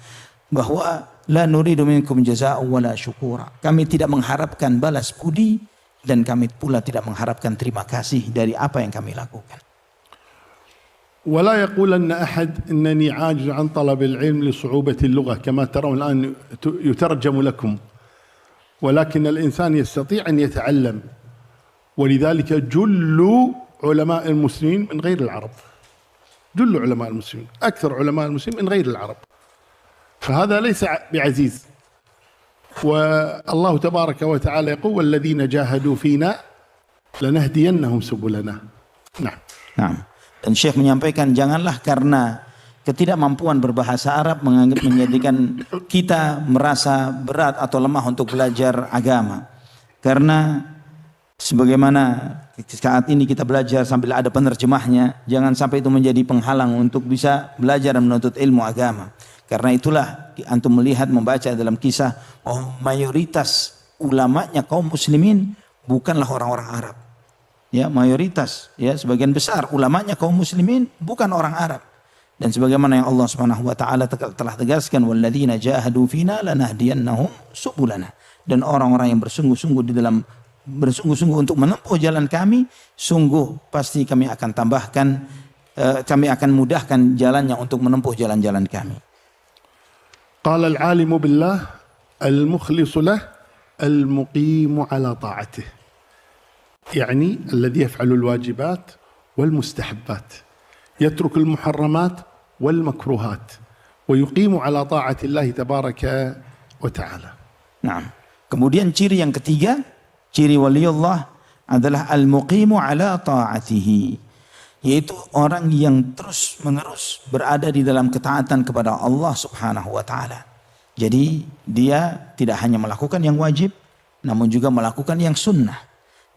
Bahwa la nuridu minkum jazaa'an wala syukura. Kami tidak mengharapkan balas budi dan kami pula tidak mengharapkan terima kasih dari apa yang kami lakukan. ولا يقولن أحد إنني عاجز عن طلب العلم لصعوبة اللغة كما ترون الآن يترجم لكم، ولكن الإنسان يستطيع أن يتعلم، ولذلك جل علماء المسلمين من غير العرب، جل علماء المسلمين، أكثر علماء المسلمين من غير العرب، فهذا ليس بعزيز. والله تبارك وتعالى يقول والذين جاهدوا فينا لنهدينهم سبلنا. نعم. نعم. Dan Syekh menyampaikan, janganlah karena ketidakmampuan berbahasa Arab menjadikan kita merasa berat atau lemah untuk belajar agama. Karena sebagaimana saat ini kita belajar sambil ada penerjemahnya, jangan sampai itu menjadi penghalang untuk bisa belajar dan menuntut ilmu agama. Karena itulah antum melihat, membaca dalam kisah, mayoritas ulamanya kaum muslimin bukanlah orang-orang Arab. Ya, mayoritas, ya, sebagian besar ulamanya kaum muslimin bukan orang Arab. Dan sebagaimana yang Allah Subhanahu wa taala telah tegaskan, walladzina jahadu fina lanahdiyannahum subulana. Dan orang-orang yang bersungguh-sungguh untuk menempuh jalan kami, sungguh pasti kami akan tambahkan, kami akan mudahkan jalannya untuk menempuh jalan-jalan kami. Qala al-alimu billah al-mukhlisu lah al-muqimu ala ta'atih. يعني الذي يفعل الواجبات والمستحبات، يترك المحرمات والمكروهات ويقيم على طاعة الله تبارك وتعالى. Nah, kemudian ciri yang ketiga, ciri waliullah adalah al-muqimu ala ta'atihi, yaitu orang yang terus menerus berada di dalam ketaatan kepada Allah Subhanahu wa taala. Jadi dia tidak hanya melakukan yang wajib, namun juga melakukan yang sunnah.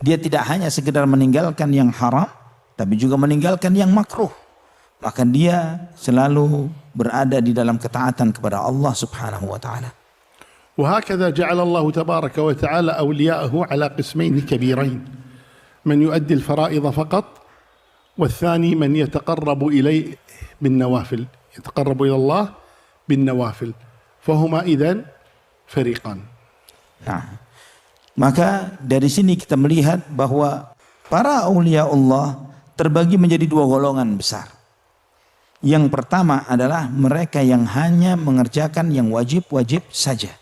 Dia tidak hanya sekedar meninggalkan yang haram, tapi juga meninggalkan yang makruh. Maka dia selalu berada di dalam ketaatan kepada Allah Subhanahu wa taala. وهكذا جعل الله تبارك وتعالى أولياءه على قسمين كبيرين، من يؤدي الفرائض فقط، والثاني من يتقرب إليه بالنوافل، يتقرب إلى الله بالنوافل، فهما إذن فريقان. Nah, maka dari sini kita melihat bahwa para aulia Allah terbagi menjadi dua golongan besar. Yang pertama adalah mereka yang hanya mengerjakan yang wajib-wajib saja.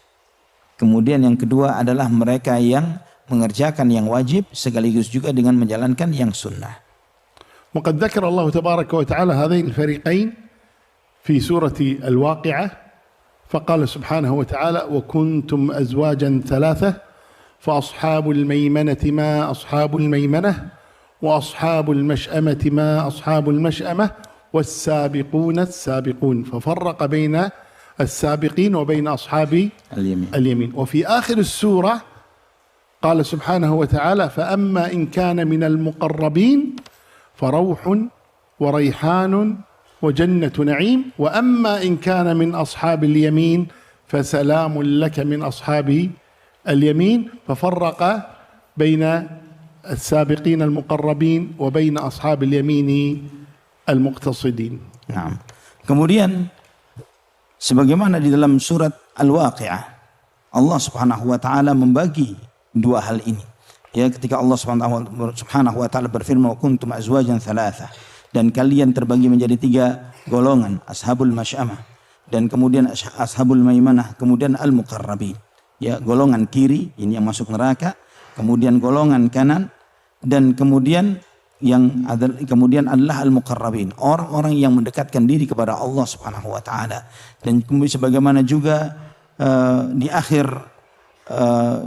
Kemudian yang kedua adalah mereka yang mengerjakan yang wajib sekaligus juga dengan menjalankan yang sunnah. وقد ذكر الله تبارك وتعالى هذين الفريقين في سورة الواقعة فقال سبحانه وتعالى وكنتم أزواجا ثلاثة فأصحاب الميمنة ما أصحاب الميمنة وأصحاب المشأمة ما أصحاب المشأمة والسابقون السابقون، ففرق بين السابقين وبين أصحاب اليمين. وفي آخر السورة قال سبحانه وتعالى فأما إن كان من المقربين فروح وريحان وجنة نعيم وأما إن كان من أصحاب اليمين فسلام لك من أصحاب اليمين، ففرق بين السابقين المقربين وبين أصحاب اليمين المقتصدين. Nah, kemudian sebagaimana di dalam surat Al-Waqi'ah, Allah Subhanahu wa taala membagi dua hal ini. Ya, ketika Allah Subhanahu wa taala berfirman kuntum azwajan thalatha, dan kalian terbagi menjadi tiga golongan, ashabul masy'amah, dan kemudian ashabul maimanah, kemudian al-muqarrabin. Ya, golongan kiri ini yang masuk neraka, kemudian golongan kanan, dan kemudian adalah al-muqarrabin, orang-orang yang mendekatkan diri kepada Allah Subhanahu wa taala. Dan kemudian sebagaimana juga di akhir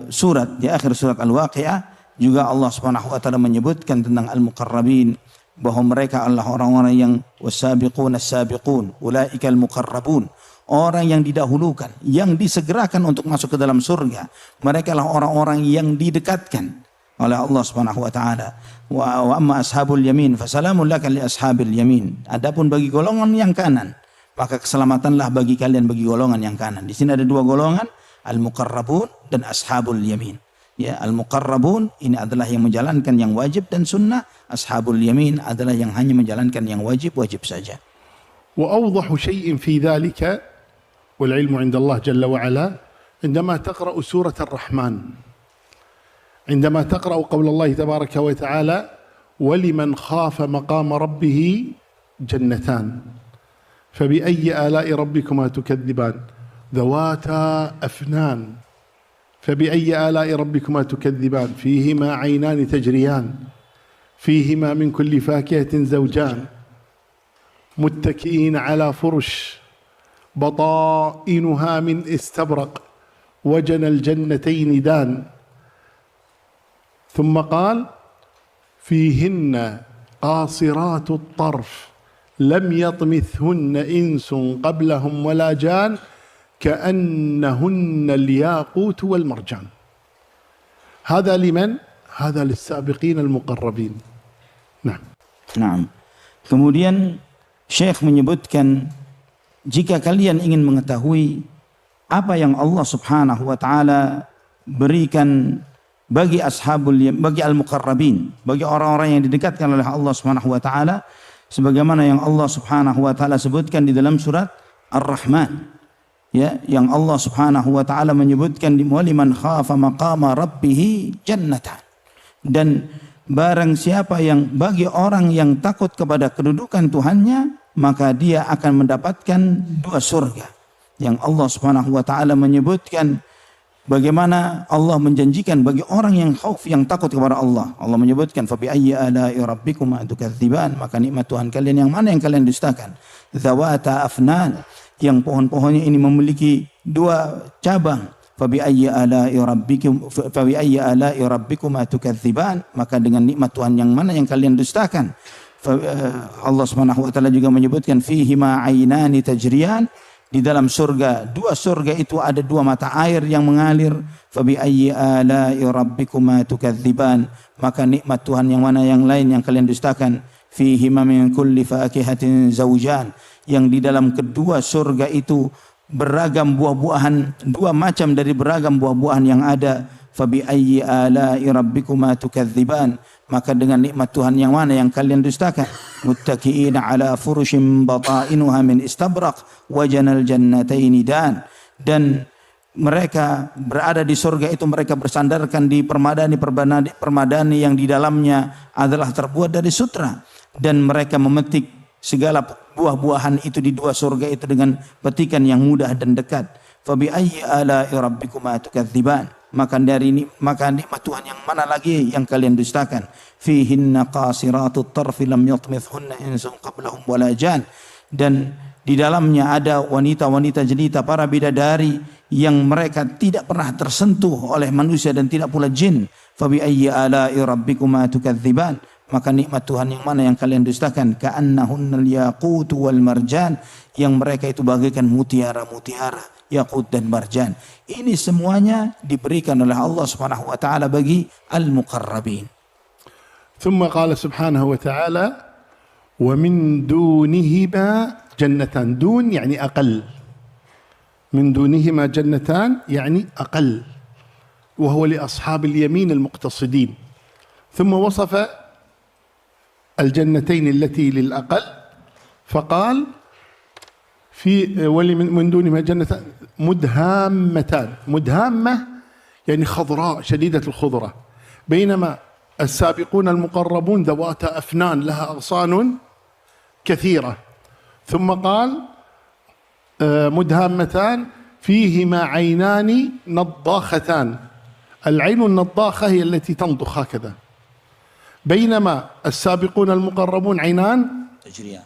surat Al-Waqi'ah juga Allah Subhanahu wa taala menyebutkan tentang al-muqarrabin bahwa mereka adalah orang-orang yang wasabiqun as-sabiqun ulaika al-muqarrabun, orang yang didahulukan, yang disegerakan untuk masuk ke dalam surga. Mereka adalah orang-orang yang didekatkan oleh Allah Subhanahu wa taala. Wa amma ashabul yamin fasalamun laka li ashabil yamin. Adapun bagi golongan yang kanan, maka keselamatanlah bagi kalian bagi golongan yang kanan. Di sini ada dua golongan, al-muqarrabun dan ashabul yamin. Ya, al-muqarrabun ini adalah yang menjalankan yang wajib dan sunnah, ashabul yamin adalah yang hanya menjalankan yang wajib-wajib saja. Wa awdahu shay'in fi dhalika wal ilmu 'inda Allah jalla wa ala indama taqra'u surah ar-Rahman. عندما تقرأ قول الله تبارك وتعالى ولمن خاف مقام ربه جنتان فبأي آلاء ربكما تكذبان ذواتا أفنان فبأي آلاء ربكما تكذبان فيهما عينان تجريان فيهما من كل فاكهة زوجان متكئين على فرش بطائنها من استبرق وجنى الجنتين دان ثم قال فيهن قاصرات الطرف لم يطمثهن إنس قبلهم ولا جان كأنهن الياقوت والمرجان. هذا لمن؟ هذا للسابقين المقربين. Nah, kemudian Syekh menyebutkan jika kalian ingin mengetahui apa yang Allah Subhanahu wa taala berikan bagi al-muqarrabin, bagi orang-orang yang didekatkan oleh Allah Subhanahu wa taala, sebagaimana yang Allah Subhanahu wa taala sebutkan di dalam surat Ar-Rahman. Ya, yang Allah Subhanahu wa taala menyebutkan di waliman khafa maqama rabbih jannatan. Dan barang siapa yang bagi orang yang takut kepada kedudukan Tuhannya, maka dia akan mendapatkan dua surga. Yang Allah Subhanahu wa taala menyebutkan bagaimana Allah menjanjikan bagi orang yang khauf, yang takut kepada Allah. Allah menyebutkan fa bi ayyi ala'i rabbikuma tukadziban, maka nikmat Tuhan kalian yang mana yang kalian dustakan. zawata afnan, yang pohon-pohonnya ini memiliki dua cabang. Fabi ayyi ala'i rabbikuma tukadziban, maka dengan nikmat Tuhan yang mana yang kalian dustakan. Allah Subhanahu wa taala juga menyebutkan fihi ma ainani tajriyan, di dalam surga, dua surga itu ada dua mata air yang mengalir. Fabi ayyi ala'i rabbikuma tukadziban, maka nikmat Tuhan yang mana yang lain yang kalian dustakan. Fihi ma min kulli fakihatin zawjan, yang di dalam kedua surga itu beragam buah-buahan, dua macam dari beragam buah-buahan yang ada. Fabi ayyi ala'i rabbikuma tukadziban, maka dengan nikmat Tuhan yang mana yang kalian dustakan. Muttaqiina ala furushin batainuha min istabraq wa janal jannataini dan mereka berada di surga itu, mereka bersandarkan di permadani yang di dalamnya adalah terbuat dari sutra, dan mereka memetik segala buah-buahan itu di dua surga itu dengan petikan yang mudah dan dekat. Fabi ayyi ala'i rabbikuma tukadziban, maka nikmat Tuhan yang mana lagi yang kalian dustakan. Fihinna qasiratut tarfi lam yatmithunna insun qablahum wala jan, dan di dalamnya ada wanita-wanita jelita, para bidadari yang mereka tidak pernah tersentuh oleh manusia dan tidak pula jin. Fabi ayyi ala'i rabbikuma tukadziban, maka nikmat Tuhan yang mana yang kalian dustakan. Ka'annahunnal yaqut wal marjan, yang mereka itu bagaikan mutiara-mutiara, yaqut dan marjan. Ini semuanya diberikan oleh Allah Subhanahu wa taala bagi al-muqarrabin. ثم قال سبحانه وتعالى ومن دونهما جنتان. دون يعني أقل، من دونهما جنتان يعني أقل، وهو لأصحاب اليمين المقتصدين. ثم وصف الجنتين التي للأقل فقال من دونهما جنتان مدهامتان. مدهامة يعني خضراء شديدة الخضرة، بينما السابقون المقربون ذوات أفنان لها أغصان كثيرة. ثم قال مدهامتان فيهما عينان نضاختان. العين النضاخة هي التي تنضخ هكذا، بينما السابقون المقربون عينان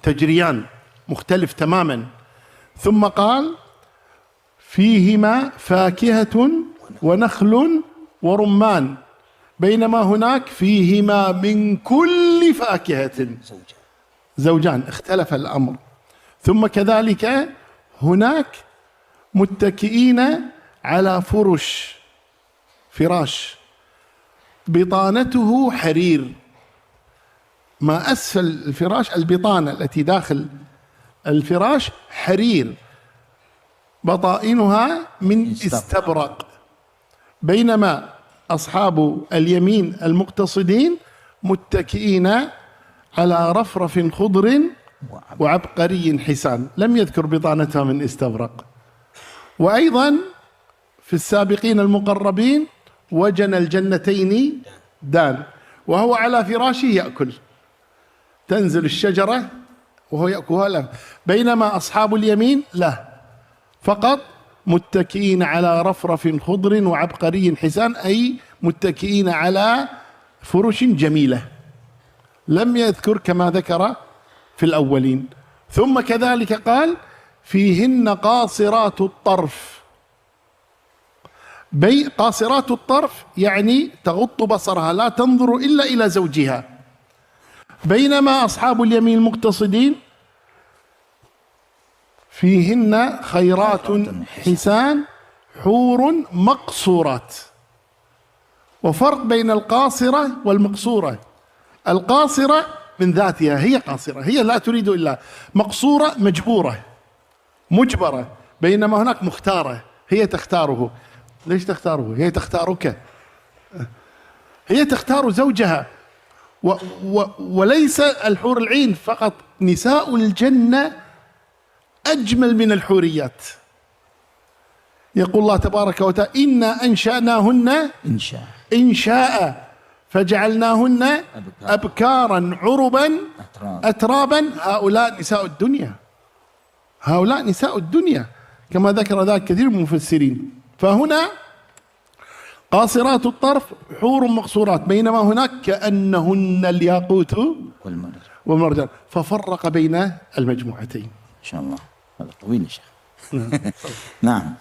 تجريان، مختلف تماما. ثم قال فيهما فاكهة ونخل ورمان، بينما هناك فيهما من كل فاكهة زوجان، اختلف الأمر. ثم كذلك هناك متكئين على فراش بطانته حرير، ما أسفل الفراش البطانة التي داخل الفراش حرير، بطائنها من استبرق. بينما أصحاب اليمين المقتصدين متكئين على رفرف خضر وعبقري حسان، لم يذكر بطانتها من استبرق. وأيضا في السابقين المقربين وجن الجنتين دان، وهو على فراشه يأكل، تنزل الشجرة وهو يأكلها. بينما أصحاب اليمين لا، فقط متكئين على رفرف خضر وعبقري حسان، أي متكئين على فرش جميلة، لم يذكر كما ذكر في الأولين. ثم كذلك قال فيهن قاصرات الطرف. قاصرات الطرف يعني تغض بصرها، لا تنظر إلا إلى زوجها. بينما أصحاب اليمين المقتصدين فيهن خيرات حسان حور مقصورات. وفرق بين القاصرة والمقصورة، القاصرة من ذاتها هي قاصرة، هي لا تريد إلا، مقصورة مجبورة مجبرة، بينما هناك مختارة هي تختاره. ليش تختاره؟ هي تختارك، هي تختار زوجها. وليس الحور العين فقط، نساء الجنة أجمل من الحوريات. يقول الله تبارك وتعالى إنا أنشأناهن إنشاء فجعلناهن أبكارا عربا أترابا. هؤلاء نساء الدنيا، هؤلاء نساء الدنيا كما ذكر ذلك كثير من المفسرين. فهنا قاصرات الطرف حور مقصورات، بينما هناك كأنهن الياقوت والمرجان، ففرق بين المجموعتين. Insyaallah. Hada tawil Syekh. Nah.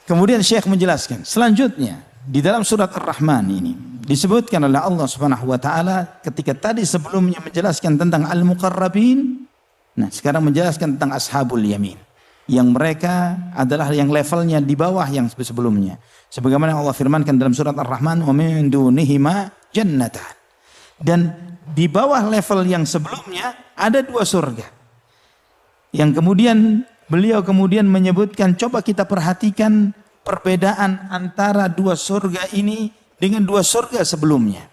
Kemudian Syekh menjelaskan, selanjutnya di dalam surat Ar-Rahman ini disebutkan oleh Allah Subhanahu wa taala ketika tadi sebelumnya menjelaskan tentang al-muqarrabin. Nah, sekarang menjelaskan tentang ashabul yamin. Yang mereka adalah yang levelnya di bawah yang sebelumnya. Sebagaimana Allah firmankan dalam surat Ar-Rahman, "Wa min dunihima jannatan." Dan di bawah level yang sebelumnya ada 2 surga. Yang kemudian beliau kemudian menyebutkan, coba kita perhatikan perbedaan antara 2 surga ini dengan 2 surga sebelumnya.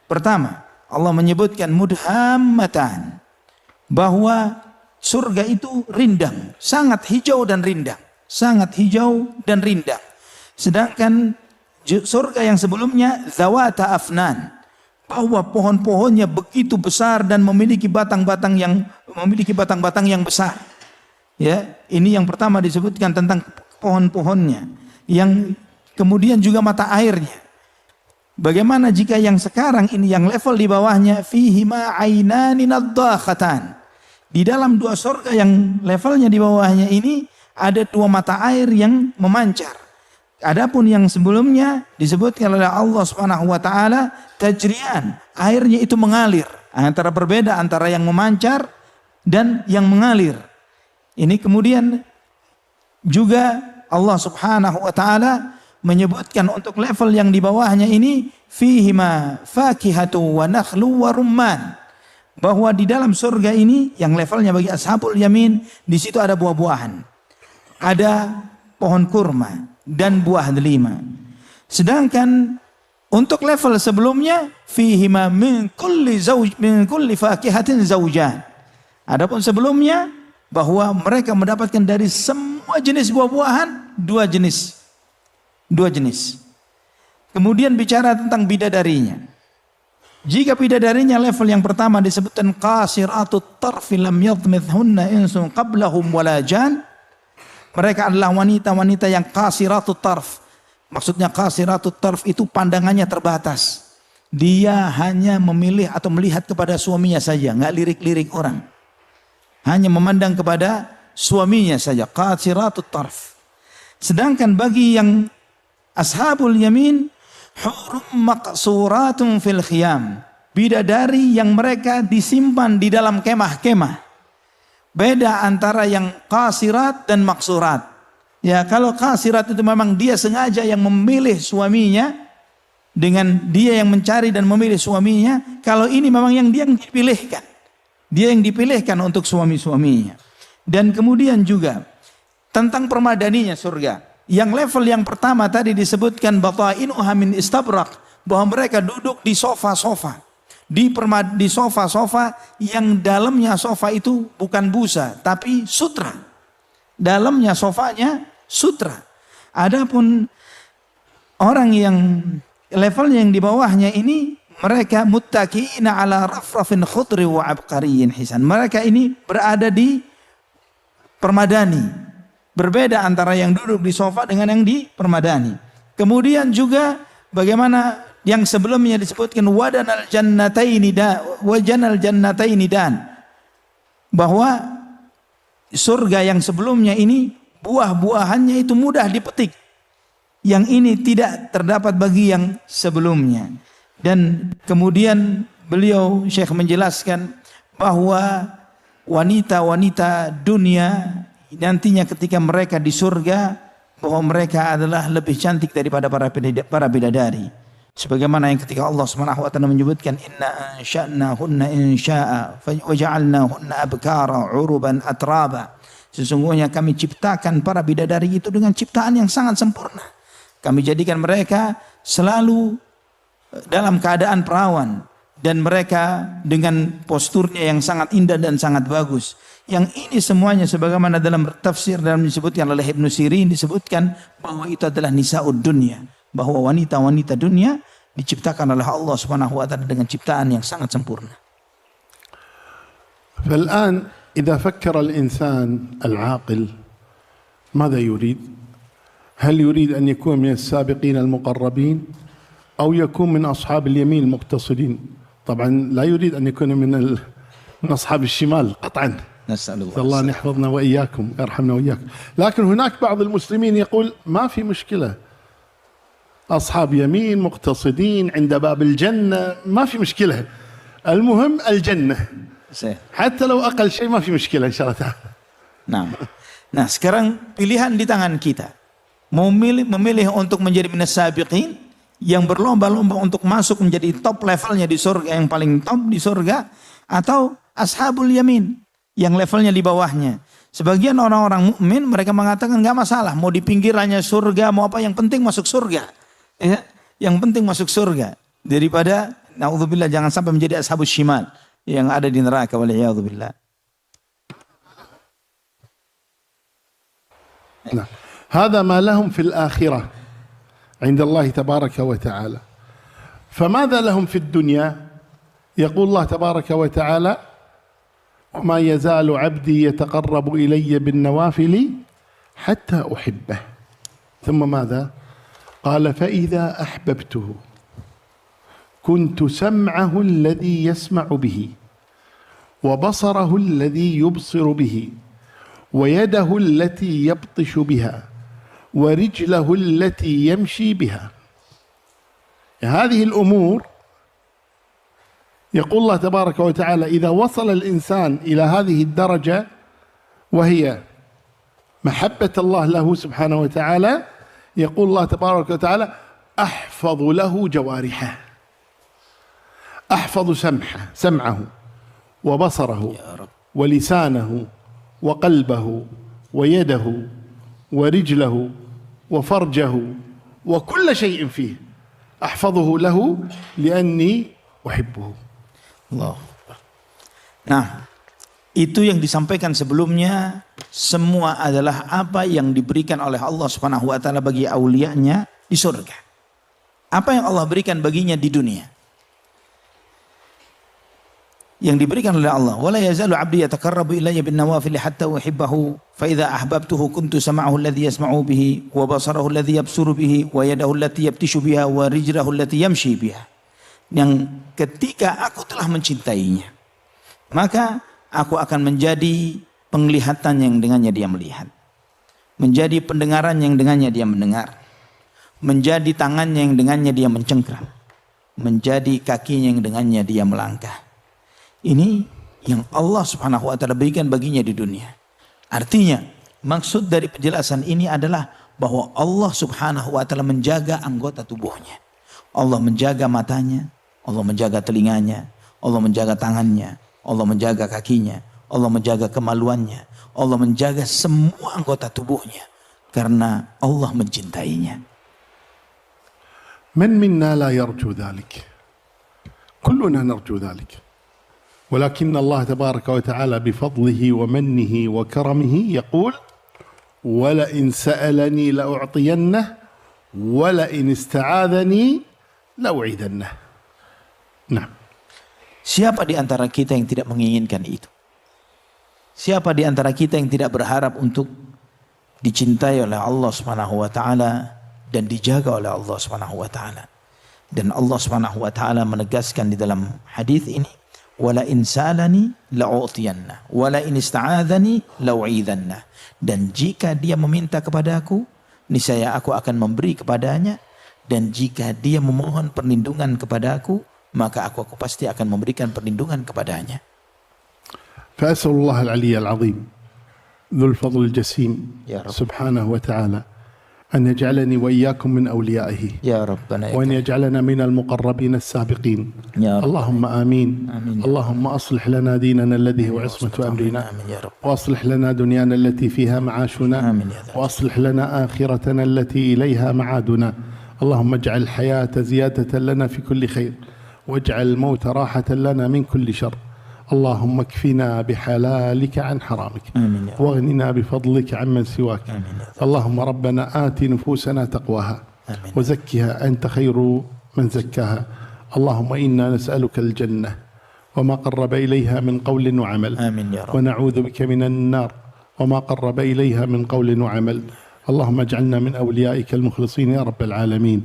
Pertama, Allah menyebutkan mudhammatan, bahwa surga itu rindang, sangat hijau dan rindang, sangat hijau dan rindang. Sedangkan surga yang sebelumnya zawata afnan, bahwa pohon-pohonnya begitu besar dan memiliki batang-batang yang besar. Ya, ini yang pertama disebutkan tentang pohon-pohonnya, yang kemudian juga mata airnya. Bagaimana jika yang sekarang ini yang level di bawahnya fihi ma ainani naddakhatan. Di dalam 2 surga yang levelnya di bawahnya ini ada 2 mata air yang memancar. Adapun yang sebelumnya disebutkan oleh Allah Subhanahu wa taala tajrian, airnya itu mengalir. Antara berbeda antara yang memancar dan yang mengalir. Ini kemudian juga Allah Subhanahu wa taala menyebutkan untuk level yang di bawahnya ini fihi ma fakihatu wa nakhlu wa rumman, bahwa di dalam surga ini yang levelnya bagi ashabul yamin, di situ ada buah-buahan, ada pohon kurma dan buah delima. Sedangkan untuk level sebelumnya fihi ma min kulli fakihatin zawjan. Adapun sebelumnya bahwa mereka mendapatkan dari semua jenis buah-buahan 2 jenis. 2 jenis. Kemudian bicara tentang bidadarinya. Jika bidadarinya level yang pertama disebutkan qasiratut tarfi lam yadmithunna insun qablahum wala jan. Mereka adalah wanita-wanita yang qasiratut tarf. Maksudnya qasiratut tarf itu pandangannya terbatas. Dia hanya memilih atau melihat kepada suaminya saja, enggak lirik-lirik orang. Hanya memandang kepada suaminya saja, qasiratut tarf. Sedangkan bagi yang ashabul yamin, hurum maqsuratun fil khiyam, bidadari yang mereka disimpan di dalam kemah-kemah. Beda antara yang qasirat dan maksurat. Ya, kalau qasirat itu memang dia sengaja yang memilih suaminya, dengan dia yang mencari dan memilih suaminya. Kalau ini memang yang dia yang dipilihkan. Dia yang dipilihkan untuk suami-suaminya. Dan kemudian juga tentang permadaninya surga. Yang level yang pertama tadi disebutkan batainuha min istabrak, bahwa mereka duduk di sofa-sofa. Di sofa-sofa yang dalamnya sofa itu bukan busa, tapi sutra. Dalamnya sofanya sutra. Adapun orang yang levelnya yang di bawahnya ini, mereka muttaqiina ala rafrafin khudri wa abqariyin hisan. Mereka ini berada di permadani. Berbeda antara yang duduk di sofa dengan yang di permadani. Kemudian juga bagaimana yang sebelumnya disebutkan wadanal jannataini dan, bahwa surga yang sebelumnya ini buah-buahannya itu mudah dipetik. Yang ini tidak terdapat bagi yang sebelumnya. Dan kemudian beliau Syekh menjelaskan bahwa wanita-wanita dunia nantinya ketika mereka di surga, bahwa mereka adalah lebih cantik daripada para bidadari. Sebagaimana yang ketika Allah Subhanahu wa taala menyebutkan inna ansha'nahunna insya'a wa ja'alnahunna abkara 'uruban atraba. Sesungguhnya kami ciptakan para bidadari itu dengan ciptaan yang sangat sempurna. Kami jadikan mereka selalu dalam keadaan perawan, dan mereka dengan posturnya yang sangat indah dan sangat bagus. Yang ini semuanya sebagaimana dalam tafsir dalam disebutkan oleh Ibnu Sirin, disebutkan bahwa itu adalah nisaud dunya, bahwa wanita-wanita dunia diciptakan oleh Allah Subhanahu wa taala dengan ciptaan yang sangat sempurna. فالآن إذا فكر الإنسان العاقل ماذا يريد؟ هل يريد أن يكون من السابقين المقربين أو يكون من أصحاب اليمين المقتصدين؟ طبعا لا يريد أن يكون من أصحاب الشمال قطعا. نسأل الله الله أن يحفظنا وإياكم يرحمنا وإياكم. لكن هناك بعض المسلمين يقول ما في مشكلة، أصحاب يمين مقتصدين عند باب الجنة، ما في مشكلة، المهم الجنة حتى لو أقل شيء ما في مشكلة إن شاء الله تعالى. Nah, sekarang pilihan di tangan kita. Memilih untuk menjadi minas sabiqin yang berlomba-lomba untuk masuk menjadi top levelnya di surga, yang paling top di surga, atau ashabul yamin yang levelnya di bawahnya. Sebagian orang-orang mukmin mereka mengatakan nggak masalah, mau di pinggirannya surga, mau apa, yang penting masuk surga. Ya, yang penting masuk surga daripada naudzubillah jangan sampai menjadi ashabus shimal yang ada di neraka, waliyadzubillah. نعم. هذا ما لهم في الآخرة عند الله تبارك وتعالى. فماذا لهم في الدنيا؟ يقول الله تبارك وتعالى: وما يزال عبدي يتقرب إلي بالنوافل حتى أحبه. ثم ماذا؟ قال: فإذا أحببته كنت سمعه الذي يسمع به وبصره الذي يبصر به ويده التي يبطش بها ورجله التي يمشي بها. هذه الأمور يقول الله تبارك وتعالى إذا وصل الإنسان إلى هذه الدرجة وهي محبة الله له سبحانه وتعالى، يقول الله تبارك وتعالى: أحفظ له جوارحه، أحفظ سمعه وبصره ولسانه وقلبه ويده ورجله وفرجه وكل شيء فيه أحفظه له لأني أحبه. Allah. Nah, itu yang disampaikan sebelumnya semua adalah apa yang diberikan oleh Allah Subhanahu wa taala bagi aulianya di surga. Apa yang Allah berikan baginya di dunia? Yang diberikan oleh Allah. Wala yazalu 'abdi yataqarrabu ilayya bin nawafil hatta uhibbahu fa idza ahbabtuhu kuntu sam'ahu alladhi yasma'u bihi wa basarahu alladhi yabsuru bihi wa yadahu allati yabtishu biha wa rijlahu allati yamshi biha. Yang ketika aku telah mencintainya, maka aku akan menjadi penglihatan yang dengannya dia melihat, menjadi pendengaran yang dengannya dia mendengar, menjadi tangannya yang dengannya dia mencengkram, menjadi kakinya yang dengannya dia melangkah. Ini yang Allah Subhanahu wa taala berikan baginya di dunia. Artinya, maksud dari penjelasan ini adalah bahwa Allah Subhanahu wa taala menjaga anggota tubuhnya. Allah menjaga matanya, Allah menjaga telinganya, Allah menjaga tangannya, Allah menjaga kakinya, Allah menjaga kemaluannya, Allah menjaga semua anggota tubuhnya karena Allah mencintainya. من منا لا يرجو ذلك؟ كلنا نرجو ذلك، ولكن الله تبارك وتعالى بفضله ومنه وكرمه يقول: ولئن سألني لأعطينه ولئن استعاذني لأعيذنه. Nah, siapa di antara kita yang tidak menginginkan itu? Siapa di antara kita yang tidak berharap untuk dicintai oleh Allah Subhanahu wa taala dan dijaga oleh Allah Subhanahu wa taala? Dan Allah Subhanahu wa taala menegaskan di dalam hadis ini, wala in salani la'utiyanna wala in ista'adzani la'u'idzanna. Dan jika dia meminta kepadaku, niscaya aku akan memberi kepadanya, dan jika dia memohon perlindungan kepadaku, maka aku pasti akan memberikan perlindungan kepadanya. فأسأل الله العلي العظيم ذو الفضل الجسيم سبحانه وتعالى أن يجعلني وإياكم من أوليائه يا ربنا، وأن يجعلنا من المقربين السابقين يا رب. اللهم آمين. اللهم أصلح لنا ديننا الذي هو عصمة أمرنا، وأصلح لنا دنيانا التي فيها معاشنا، وأصلح لنا آخرتنا التي إليها معادنا. اللهم اجعل الحياة زيادة لنا في كل خير، واجعل الموت راحة لنا من كل شر. اللهم اكفنا بحلالك عن حرامك، واغننا بفضلك عمن سواك. اللهم ربنا آت نفوسنا تقواها وزكها أنت خير من زكاها. اللهم إنا نسألك الجنة وما قرب إليها من قول وعمل، ونعوذ بك من النار وما قرب إليها من قول وعمل. اللهم اجعلنا من أوليائك المخلصين يا رب العالمين.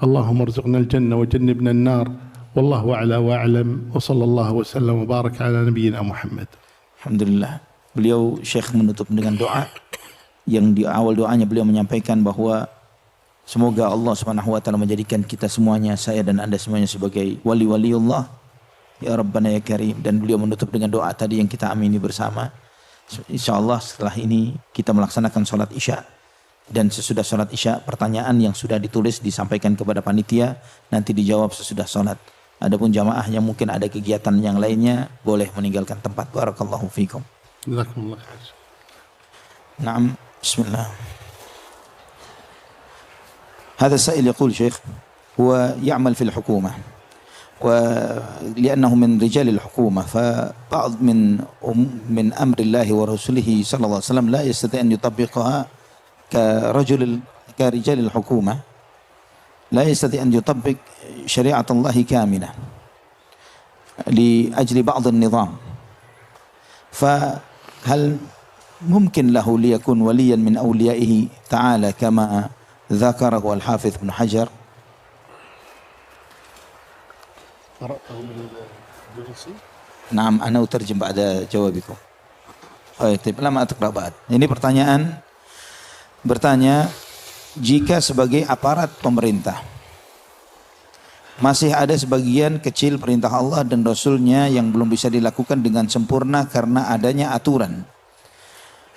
اللهم ارزقنا الجنة وجنبنا النار. والله أعلى وأعلم، وصلى الله وسلم وبارك على نبينا محمد. Alhamdulillah. beliau Syekh menutup dengan doa yang di awal doanya beliau menyampaikan bahwa semoga Allah Subhanahu wa taala menjadikan kita semuanya, saya dan Anda semuanya sebagai wali-waliullah ya Rabbana ya Karim, dan beliau menutup dengan doa tadi yang kita amini bersama. Insyaallah setelah ini kita melaksanakan sholat Isya, dan sesudah sholat Isya pertanyaan yang sudah ditulis disampaikan kepada panitia, nanti dijawab sesudah sholat. Adapun jamaah yang mungkin ada kegiatan yang lainnya boleh meninggalkan tempat. Barakallahu fikum. Jazakumullah khair. Naam, bismillah. هذا السائل يقول شيخ هو يعمل في الحكومة ولأنه من رجال الحكومة فبعض من أمر الله ورسوله صلى الله عليه وسلم لا يستطيع أن يطبقها كرجال الحكومة، لا يستطيع أن يطبق شريعة الله كاملة لأجل بعض النظام، فهل ممكن له ليكون وليا من أوليائه تعالى كما ذكره الحافظ ابن حجر؟ قرأته من الجلسي؟ نعم أنا أترجم بعد جوابكم. طيب lama أقرأ بعد. Ini pertanyaan bertanya, jika sebagai aparat pemerintah masih ada sebagian kecil perintah Allah dan Rasulnya yang belum bisa dilakukan dengan sempurna karena adanya aturan,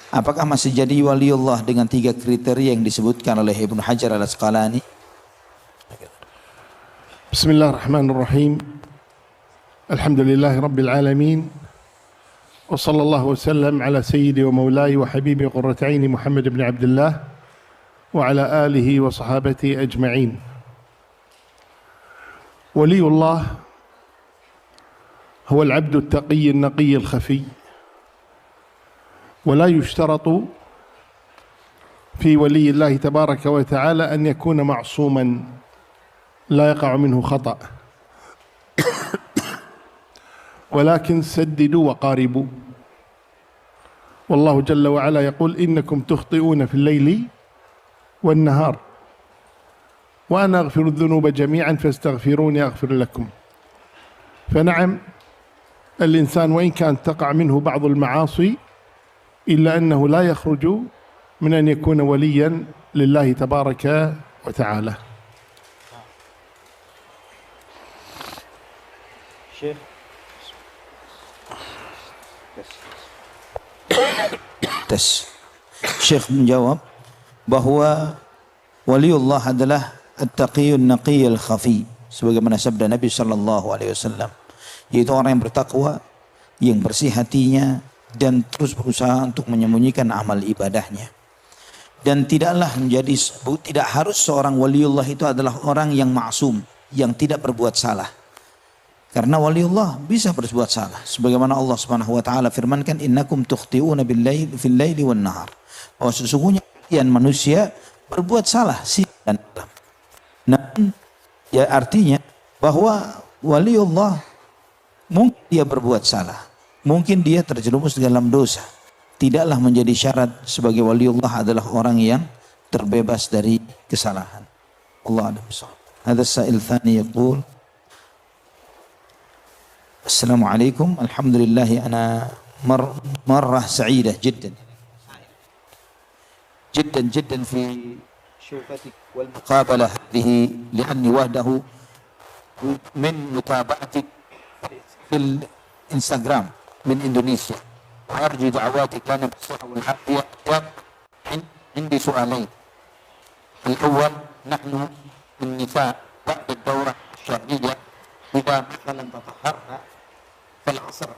apakah masih jadi waliullah dengan 3 kriteria yang disebutkan oleh Ibnu Hajar al-Asqalani? Bismillahirrahmanirrahim. Alhamdulillahi Rabbil Alamin. Wa sallallahu wasallam ala sayyidi wa maulai wa habibi qurrata'ini Muhammad ibn Abdullah wa ala alihi wa sahabati ajma'in. Waliullah huwa al-'abdu at-taqi an-naqi al-khafi. ولا يشترط في ولي الله تبارك وتعالى أن يكون معصوما لا يقع منه خطأ، ولكن سددوا وقاربوا. والله جل وعلا يقول إنكم تخطئون في الليل والنهار وأنا أغفر الذنوب جميعا فاستغفروني أغفر لكم. فنعم الإنسان وإن كانت تقع منه بعض المعاصي إلا أنه لا يخرج من أن يكون وليا لله تبارك وتعالى. Syekh menjawab bahwa waliullah adalah at-taqiyun naqiyul khafi, sebagaimana sabda Nabi sallallahu alaihi wasallam, yaitu orang yang bertakwa, yang bersih hatinya dan terus berusaha untuk menyembunyikan amal ibadahnya. Dan tidak harus seorang waliullah itu adalah orang yang maksum, yang tidak berbuat salah. Karena waliullah bisa berbuat salah. Sebagaimana Allah Subhanahu wa taala firmankan, "Innakum tukhti'una fil laili wan nahar." Bahwa sesungguhnya kalian manusia berbuat salah siang dan malam. Nah, ya artinya bahwa waliullah mungkin dia berbuat salah, mungkin dia terjerumus dalam dosa. Tidaklah menjadi syarat sebagai waliullah adalah orang yang terbebas dari kesalahan. Allah a'lam bishawab. Hadha as-sa'il tsani yaqul, Assalamualaikum, alhamdulillah ana marrah sa'idah jiddan jiddan fi syufatik wal muqabalah hadhihi li'anni wahdahu min mutaba'atik fil Instagram min Indonesia. أرجو دعواتك لنا بالصحة والعافية. عندي سؤالين. الأول، نحن النساء بعد الدورة الشهرية إذا مثلا تطهرنا في العصر،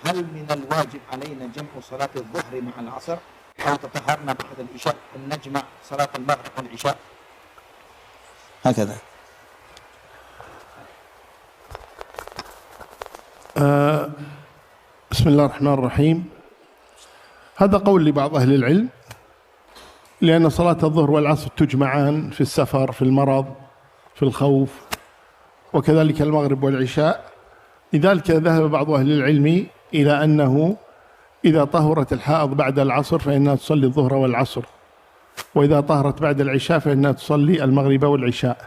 هل من الواجب علينا جمع صلاة الظهر مع العصر، أو تطهرنا بعد العشاء أن نجمع صلاة المغرب والعشاء؟ هكذا. بسم الله الرحمن الرحيم. هذا قول لبعض أهل العلم، لأن صلاة الظهر والعصر تجمعان في السفر، في المرض، في الخوف، وكذلك المغرب والعشاء. لذلك ذهب بعض أهل العلم إلى أنه إذا طهرت الحائض بعد العصر فإنها تصلي الظهر والعصر، وإذا طهرت بعد العشاء فإنها تصلي المغرب والعشاء.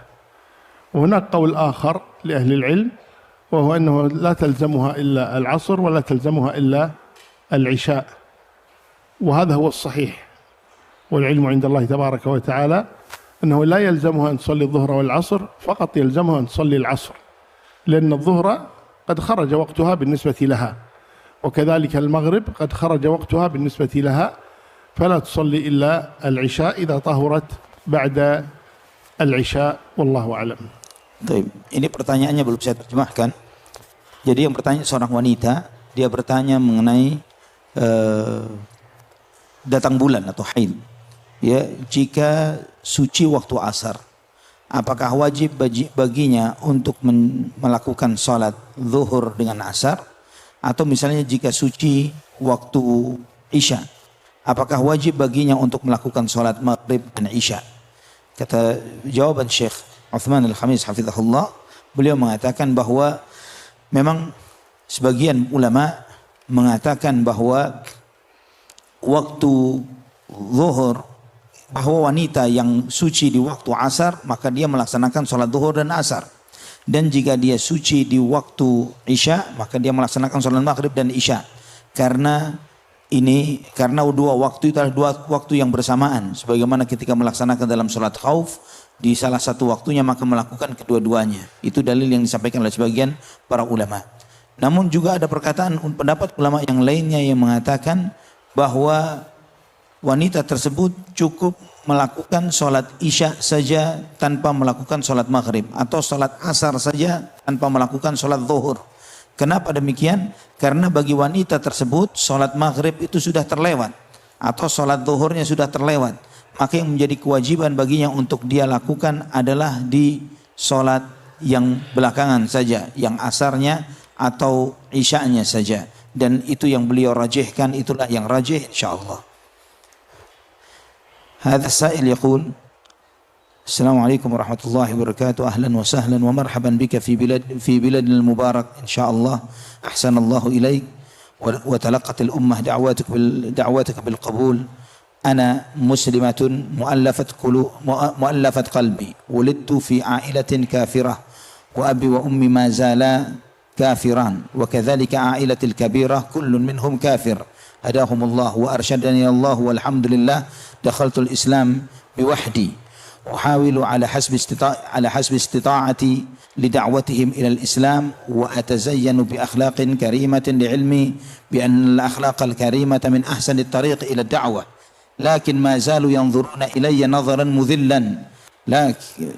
وهناك قول آخر لأهل العلم، وهو أنه لا تلزمها إلا العصر ولا تلزمها إلا العشاء، وهذا هو الصحيح، والعلم عند الله تبارك وتعالى أنه لا يلزمها أن تصلي الظهر والعصر، فقط يلزمها أن تصلي العصر، لأن الظهر قد خرج وقتها بالنسبة لها، وكذلك المغرب قد خرج وقتها بالنسبة لها، فلا تصلي إلا العشاء إذا طهرت بعد العشاء، والله أعلم. Baik, ini pertanyaannya belum saya terjemahkan. Jadi yang bertanya seorang wanita, dia bertanya mengenai datang bulan atau haid. Ya, jika suci waktu asar, apakah wajib baginya untuk melakukan sholat zuhur dengan asar? Atau misalnya jika suci waktu isya, apakah wajib baginya untuk melakukan sholat maghrib dan isya? Kata jawaban Syekh Uthman Al-Khamis hafizahullah, beliau mengatakan bahwa memang sebagian ulama mengatakan bahwa waktu zuhur, bahwa wanita yang suci di waktu asar maka dia melaksanakan sholat zuhur dan asar, dan jika dia suci di waktu isya maka dia melaksanakan sholat maghrib dan isya, karena dua waktu itu adalah dua waktu yang bersamaan, sebagaimana ketika melaksanakan dalam sholat khauf di salah satu waktunya maka melakukan kedua-duanya. Itu dalil yang disampaikan oleh sebagian para ulama. Namun juga ada pendapat ulama yang lainnya yang mengatakan bahwa wanita tersebut cukup melakukan sholat isya saja tanpa melakukan sholat maghrib, atau sholat asar saja tanpa melakukan sholat zuhur. Kenapa demikian? Karena bagi wanita tersebut sholat maghrib itu sudah terlewat, atau sholat zuhurnya sudah terlewat. Maka yang menjadi kewajiban baginya untuk dia lakukan adalah di sholat yang belakangan saja, yang asarnya atau isya'nya saja. Dan itu yang beliau rajihkan, itulah yang rajih insyaallah. Hadha sa'il yaqul, Assalamualaikum warahmatullahi wabarakatuh, ahlan wa sahlan wa marhaban bika fi biladil mubarak insyaallah, ahsanallahu ilaik wa talaqat al ummah da'watak bil qabul. أنا مسلمة مؤلفة قلبي، ولدت في عائلة كافرة، وأبي وأمي ما زالا كافران، وكذلك عائلة الكبيرة كل منهم كافر، هداهم الله وأرشدني الله والحمد لله، دخلت الإسلام بوحدي، أحاول على حسب استطاعتي لدعوتهم إلى الإسلام، وأتزين بأخلاق كريمة لعلمي بأن الأخلاق الكريمة من أحسن الطريق إلى الدعوة، لكن ما زالوا ينظرون إلي نظرا مذلا، لكن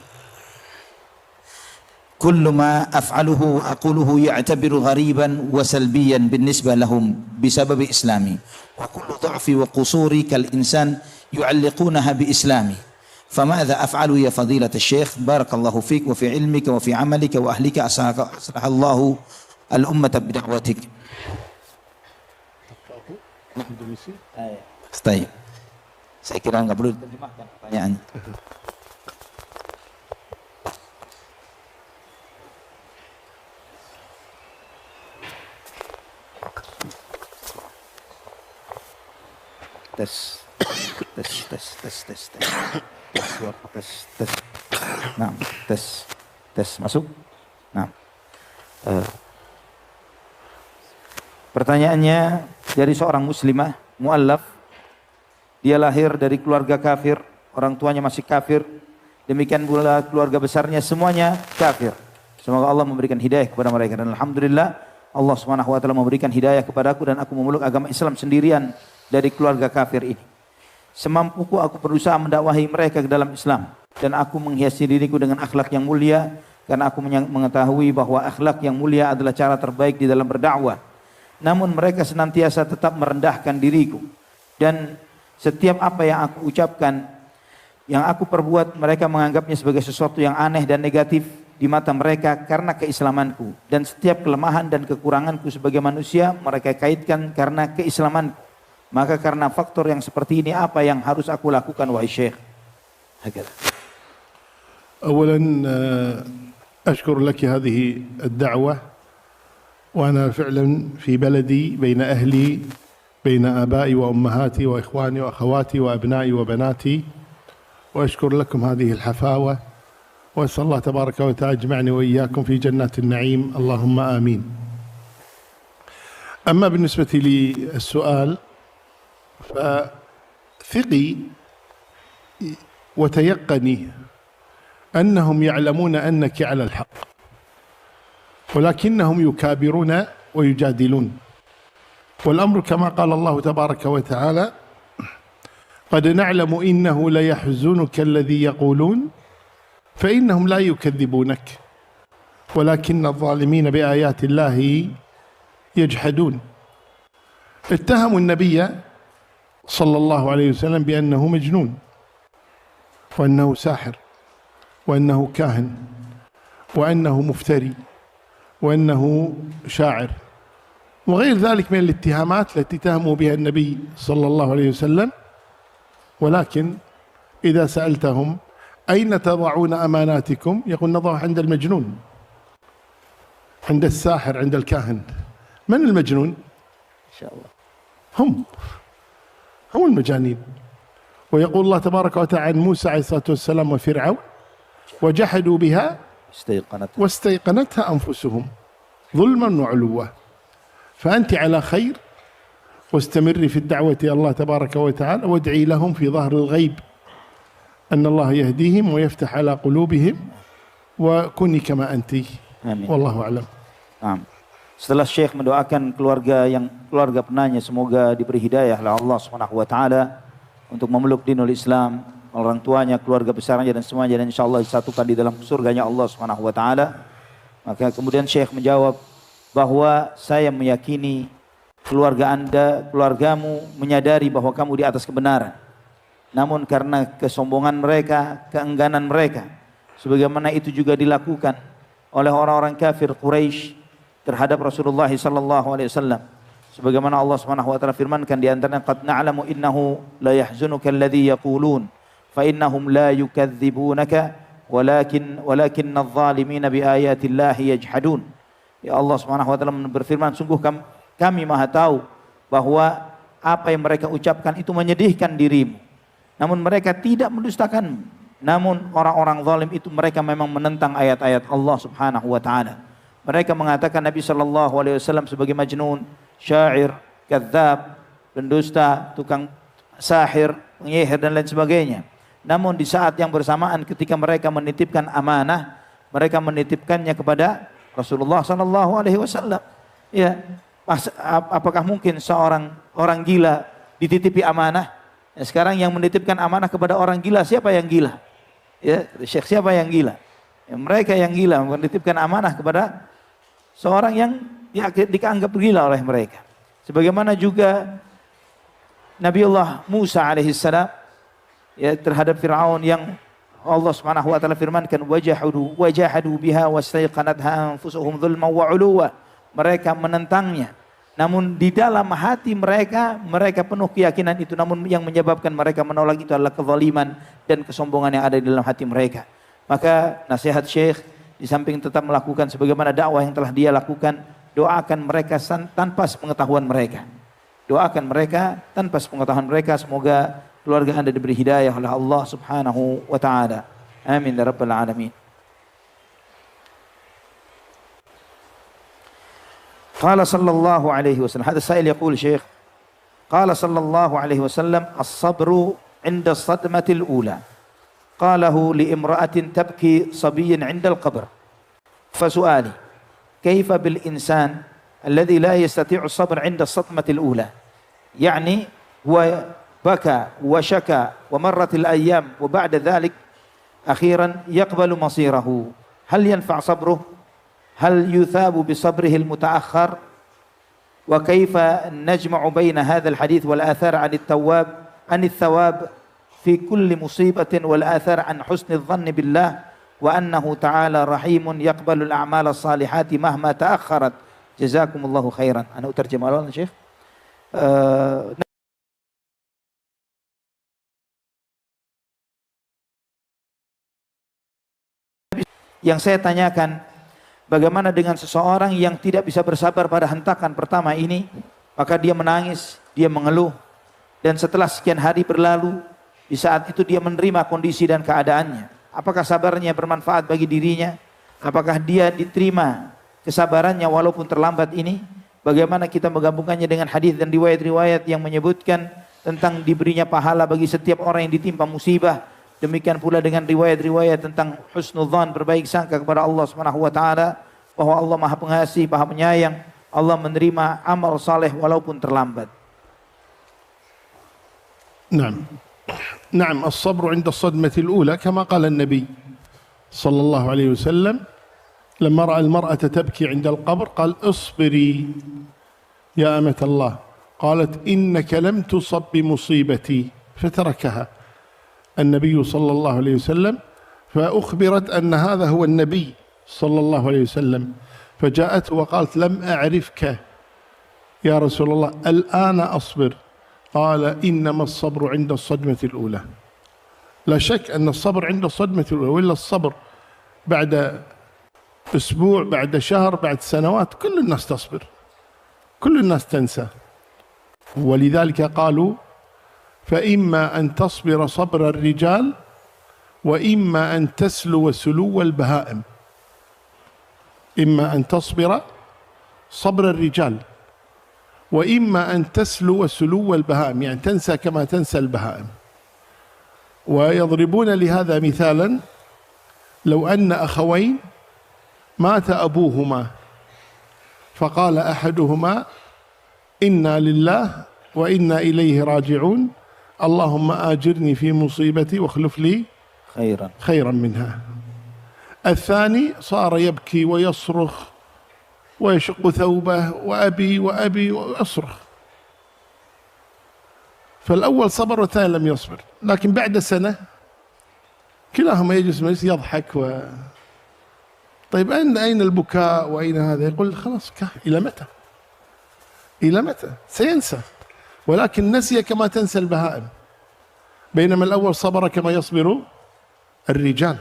كل ما أفعله وأقوله يعتبر غريبا وسلبيا بالنسبة لهم بسبب إسلامي، وكل ضعفي وقصوري كالإنسان يعلقونها بإسلامي، فماذا أفعل يا فضيلة الشيخ؟ بارك الله فيك وفي علمك وفي عملك وأهلك، أصلح الله الأمة بدعوتك. طيب, saya kira nggak perlu diterjemahkan pertanyaannya. Tes. Nah, tes masuk. Nah, pertanyaannya dari seorang muslimah mu'allaf. Dia lahir dari keluarga kafir, orang tuanya masih kafir, demikian pula keluarga besarnya semuanya kafir. Semoga Allah memberikan hidayah kepada mereka, dan alhamdulillah Allah Subhanahu wa taala memberikan hidayah kepadaku dan aku memeluk agama Islam sendirian dari keluarga kafir ini. Semampuku aku berusaha mendakwahi mereka ke dalam Islam, dan aku menghiasi diriku dengan akhlak yang mulia, karena aku mengetahui bahwa akhlak yang mulia adalah cara terbaik di dalam berdakwah. Namun mereka senantiasa tetap merendahkan diriku, dan setiap apa yang aku ucapkan, yang aku perbuat, mereka menganggapnya sebagai sesuatu yang aneh dan negatif di mata mereka karena keislamanku. Dan setiap kelemahan dan kekuranganku sebagai manusia mereka kaitkan karena keislamanku. Maka karena faktor yang seperti ini, apa yang harus aku lakukan wahai Syekh? أولا أشكر لك هذه الدعوة، وأنا فعلا في بلدي بين أهلي، بين آبائي وأمهاتي وإخواني وأخواتي وأبنائي وبناتي، وأشكر لكم هذه الحفاوة، وأسأل الله تبارك وتعالى يجمعني وإياكم في جنات النعيم، اللهم آمين. أما بالنسبة للسؤال فثقي وتيقني أنهم يعلمون أنك على الحق، ولكنهم يكابرون ويجادلون. والأمر كما قال الله تبارك وتعالى: قد نعلم إنه ليحزنك الذي يقولون فإنهم لا يكذبونك ولكن الظالمين بآيات الله يجحدون. اتهموا النبي صلى الله عليه وسلم بأنه مجنون، وأنه ساحر، وأنه كاهن، وأنه مفتري، وأنه شاعر، وغير ذلك من الاتهامات التي اتهموا بها النبي صلى الله عليه وسلم. ولكن إذا سألتهم أين تضعون أماناتكم؟ يقول نضعها عند المجنون، عند الساحر، عند الكاهن. من المجنون؟ إن شاء الله هم المجانين. ويقول الله تبارك وتعالى عن موسى عليه الصلاة والسلام وفرعون: وجحدوا بها واستيقنتها أنفسهم ظلما وعلوا. فأنت على خير، واستمري في الدعوة إلى الله تبارك وتعالى، وادعي لهم في ظهر الغيب أن الله يهديهم ويفتح على قلوبهم، وكوني كما أنت. Amin. والله أعلم. Setelah Syekh mendoakan keluarga penanya semoga diberi hidayah oleh Allah Subhanahu wa taala untuk memeluk dinul Islam, orang tuanya, keluarga besarnya dan semuanya, dan insyaallah disatukan di dalam surganya Allah Subhanahu wa taala. Maka kemudian Syekh menjawab bahwa saya meyakini keluargamu menyadari bahwa kamu di atas kebenaran. Namun karena kesombongan mereka, keengganan mereka, sebagaimana itu juga dilakukan oleh orang-orang kafir Quraisy terhadap Rasulullah sallallahu alaihi wasallam. Sebagaimana Allah Subhanahu wa taala firmankan di antaranya, qad na'lamu innahu la yahzunuka alladhi yaqulun fa innahum la yukadzibunaka walakinna adh-dhalimina bi ayatillahi yajhadun. Ya Allah Subhanahu wa taala berfirman, sungguh kami maha tahu bahwa apa yang mereka ucapkan itu menyedihkan dirimu, namun mereka tidak mendustakanmu. Namun orang-orang zalim itu mereka memang menentang ayat-ayat Allah Subhanahu wa taala. Mereka mengatakan Nabi sallallahu alaihi wasallam sebagai majnun, syair, kadzab, pendusta, tukang sahir, penyihir dan lain sebagainya. Namun di saat yang bersamaan ketika mereka menitipkan amanah, mereka menitipkannya kepada Rasulullah sallallahu alaihi wasallam. Ya, apakah mungkin seorang orang gila dititipi amanah? Ya, sekarang yang menitipkan amanah kepada orang gila, siapa yang gila? Ya, Syekh, siapa yang gila? Ya, mereka yang gila menitipkan amanah kepada seorang yang dianggap gila oleh mereka. Sebagaimana juga Nabiullah Musa alaihissalam, ya, terhadap Fir'aun yang Allah Subhanahu wa taala firmankan wajahadu biha wastaiqanatha anfusuhum dzulman wa 'uluwa. Mereka menentangnya, namun di dalam hati mereka penuh keyakinan itu, namun yang menyebabkan mereka menolak itu adalah kezaliman dan kesombongan yang ada di dalam hati mereka. Maka nasihat Syekh, di samping tetap melakukan sebagaimana dakwah yang telah dia lakukan, doakan mereka tanpa sepengetahuan mereka. Doakan mereka tanpa sepengetahuan mereka, semoga keluarga Anda diberi hidayah oleh Allah Subhanahu wa taala. Amin ya rabbal alamin. قال صلى الله عليه وسلم، هذا السائل يقول شيخ، قال صلى الله عليه وسلم الصبر عند الصدمة الأولى، قاله لامرأة تبكي صبي عند القبر. فسؤالي كيف بالإنسان الذي لا يستطيع الصبر عند الصدمة الأولى؟ يعني هو بكى وشكى ومرت الأيام وبعد ذلك أخيرا يقبل مصيره، هل ينفع صبره؟ هل يثاب بصبره المتأخر؟ وكيف نجمع بين هذا الحديث والآثار عن الثواب في كل مصيبة، والآثار عن حسن الظن بالله وأنه تعالى رحيم يقبل الأعمال الصالحات مهما تأخرت؟ جزاكم الله خيرا. أنا أترجم أولا شيخ. Yang saya tanyakan, bagaimana dengan seseorang yang tidak bisa bersabar pada hentakan pertama ini, maka dia menangis, dia mengeluh, dan setelah sekian hari berlalu, di saat itu dia menerima kondisi dan keadaannya. Apakah sabarnya bermanfaat bagi dirinya? Apakah dia diterima kesabarannya walaupun terlambat ini? Bagaimana kita menggabungkannya dengan hadis dan riwayat-riwayat yang menyebutkan tentang diberinya pahala bagi setiap orang yang ditimpa musibah. Demikian pula dengan riwayat-riwayat tentang husnudzan, berbaik sangka kepada Allah Subhanahu wa taala, bahwa Allah Maha Pengasih, Maha Penyayang. Allah menerima amal saleh walaupun terlambat. نعم نعم الصبر عند الصدمة الأولى كما قال النبي صلى الله عليه وسلم لما رأى المرأة تبكي عند القبر قال اصبري يا أمة الله قالت إنك لم تصب بمصيبتي فتركها النبي صلى الله عليه وسلم فأخبرت أن هذا هو النبي صلى الله عليه وسلم فجاءته وقالت لم أعرفك يا رسول الله الآن أصبر قال إنما الصبر عند الصدمة الأولى. لا شك أن الصبر عند الصدمة الأولى، وإلا الصبر بعد أسبوع بعد شهر بعد سنوات كل الناس تصبر، كل الناس تنسى. ولذلك قالوا فإما أن تصبر صبر الرجال وإما أن تسلو سلو البهائم. إما أن تصبر صبر الرجال وإما أن تسلو سلو البهائم، يعني تنسى كما تنسى البهائم. ويضربون لهذا مثالا لو أن أخوين مات أبوهما فقال أحدهما إنا لله وإنا إليه راجعون اللهم آجرني في مصيبتي واخلف لي خيرا منها. الثاني صار يبكي ويصرخ ويشق ثوبه وأبي وأبي ويصرخ. فالأول صبر والثاني لم يصبر، لكن بعد سنة كلاهما يجلس مجلس يضحك طيب أين البكاء وأين هذا؟ يقول خلاص إلى متى؟ إلى متى؟ سينسى، ولكن نسي كما تنسى البهائم، بينما الأول صبر كما يصبر الرجال.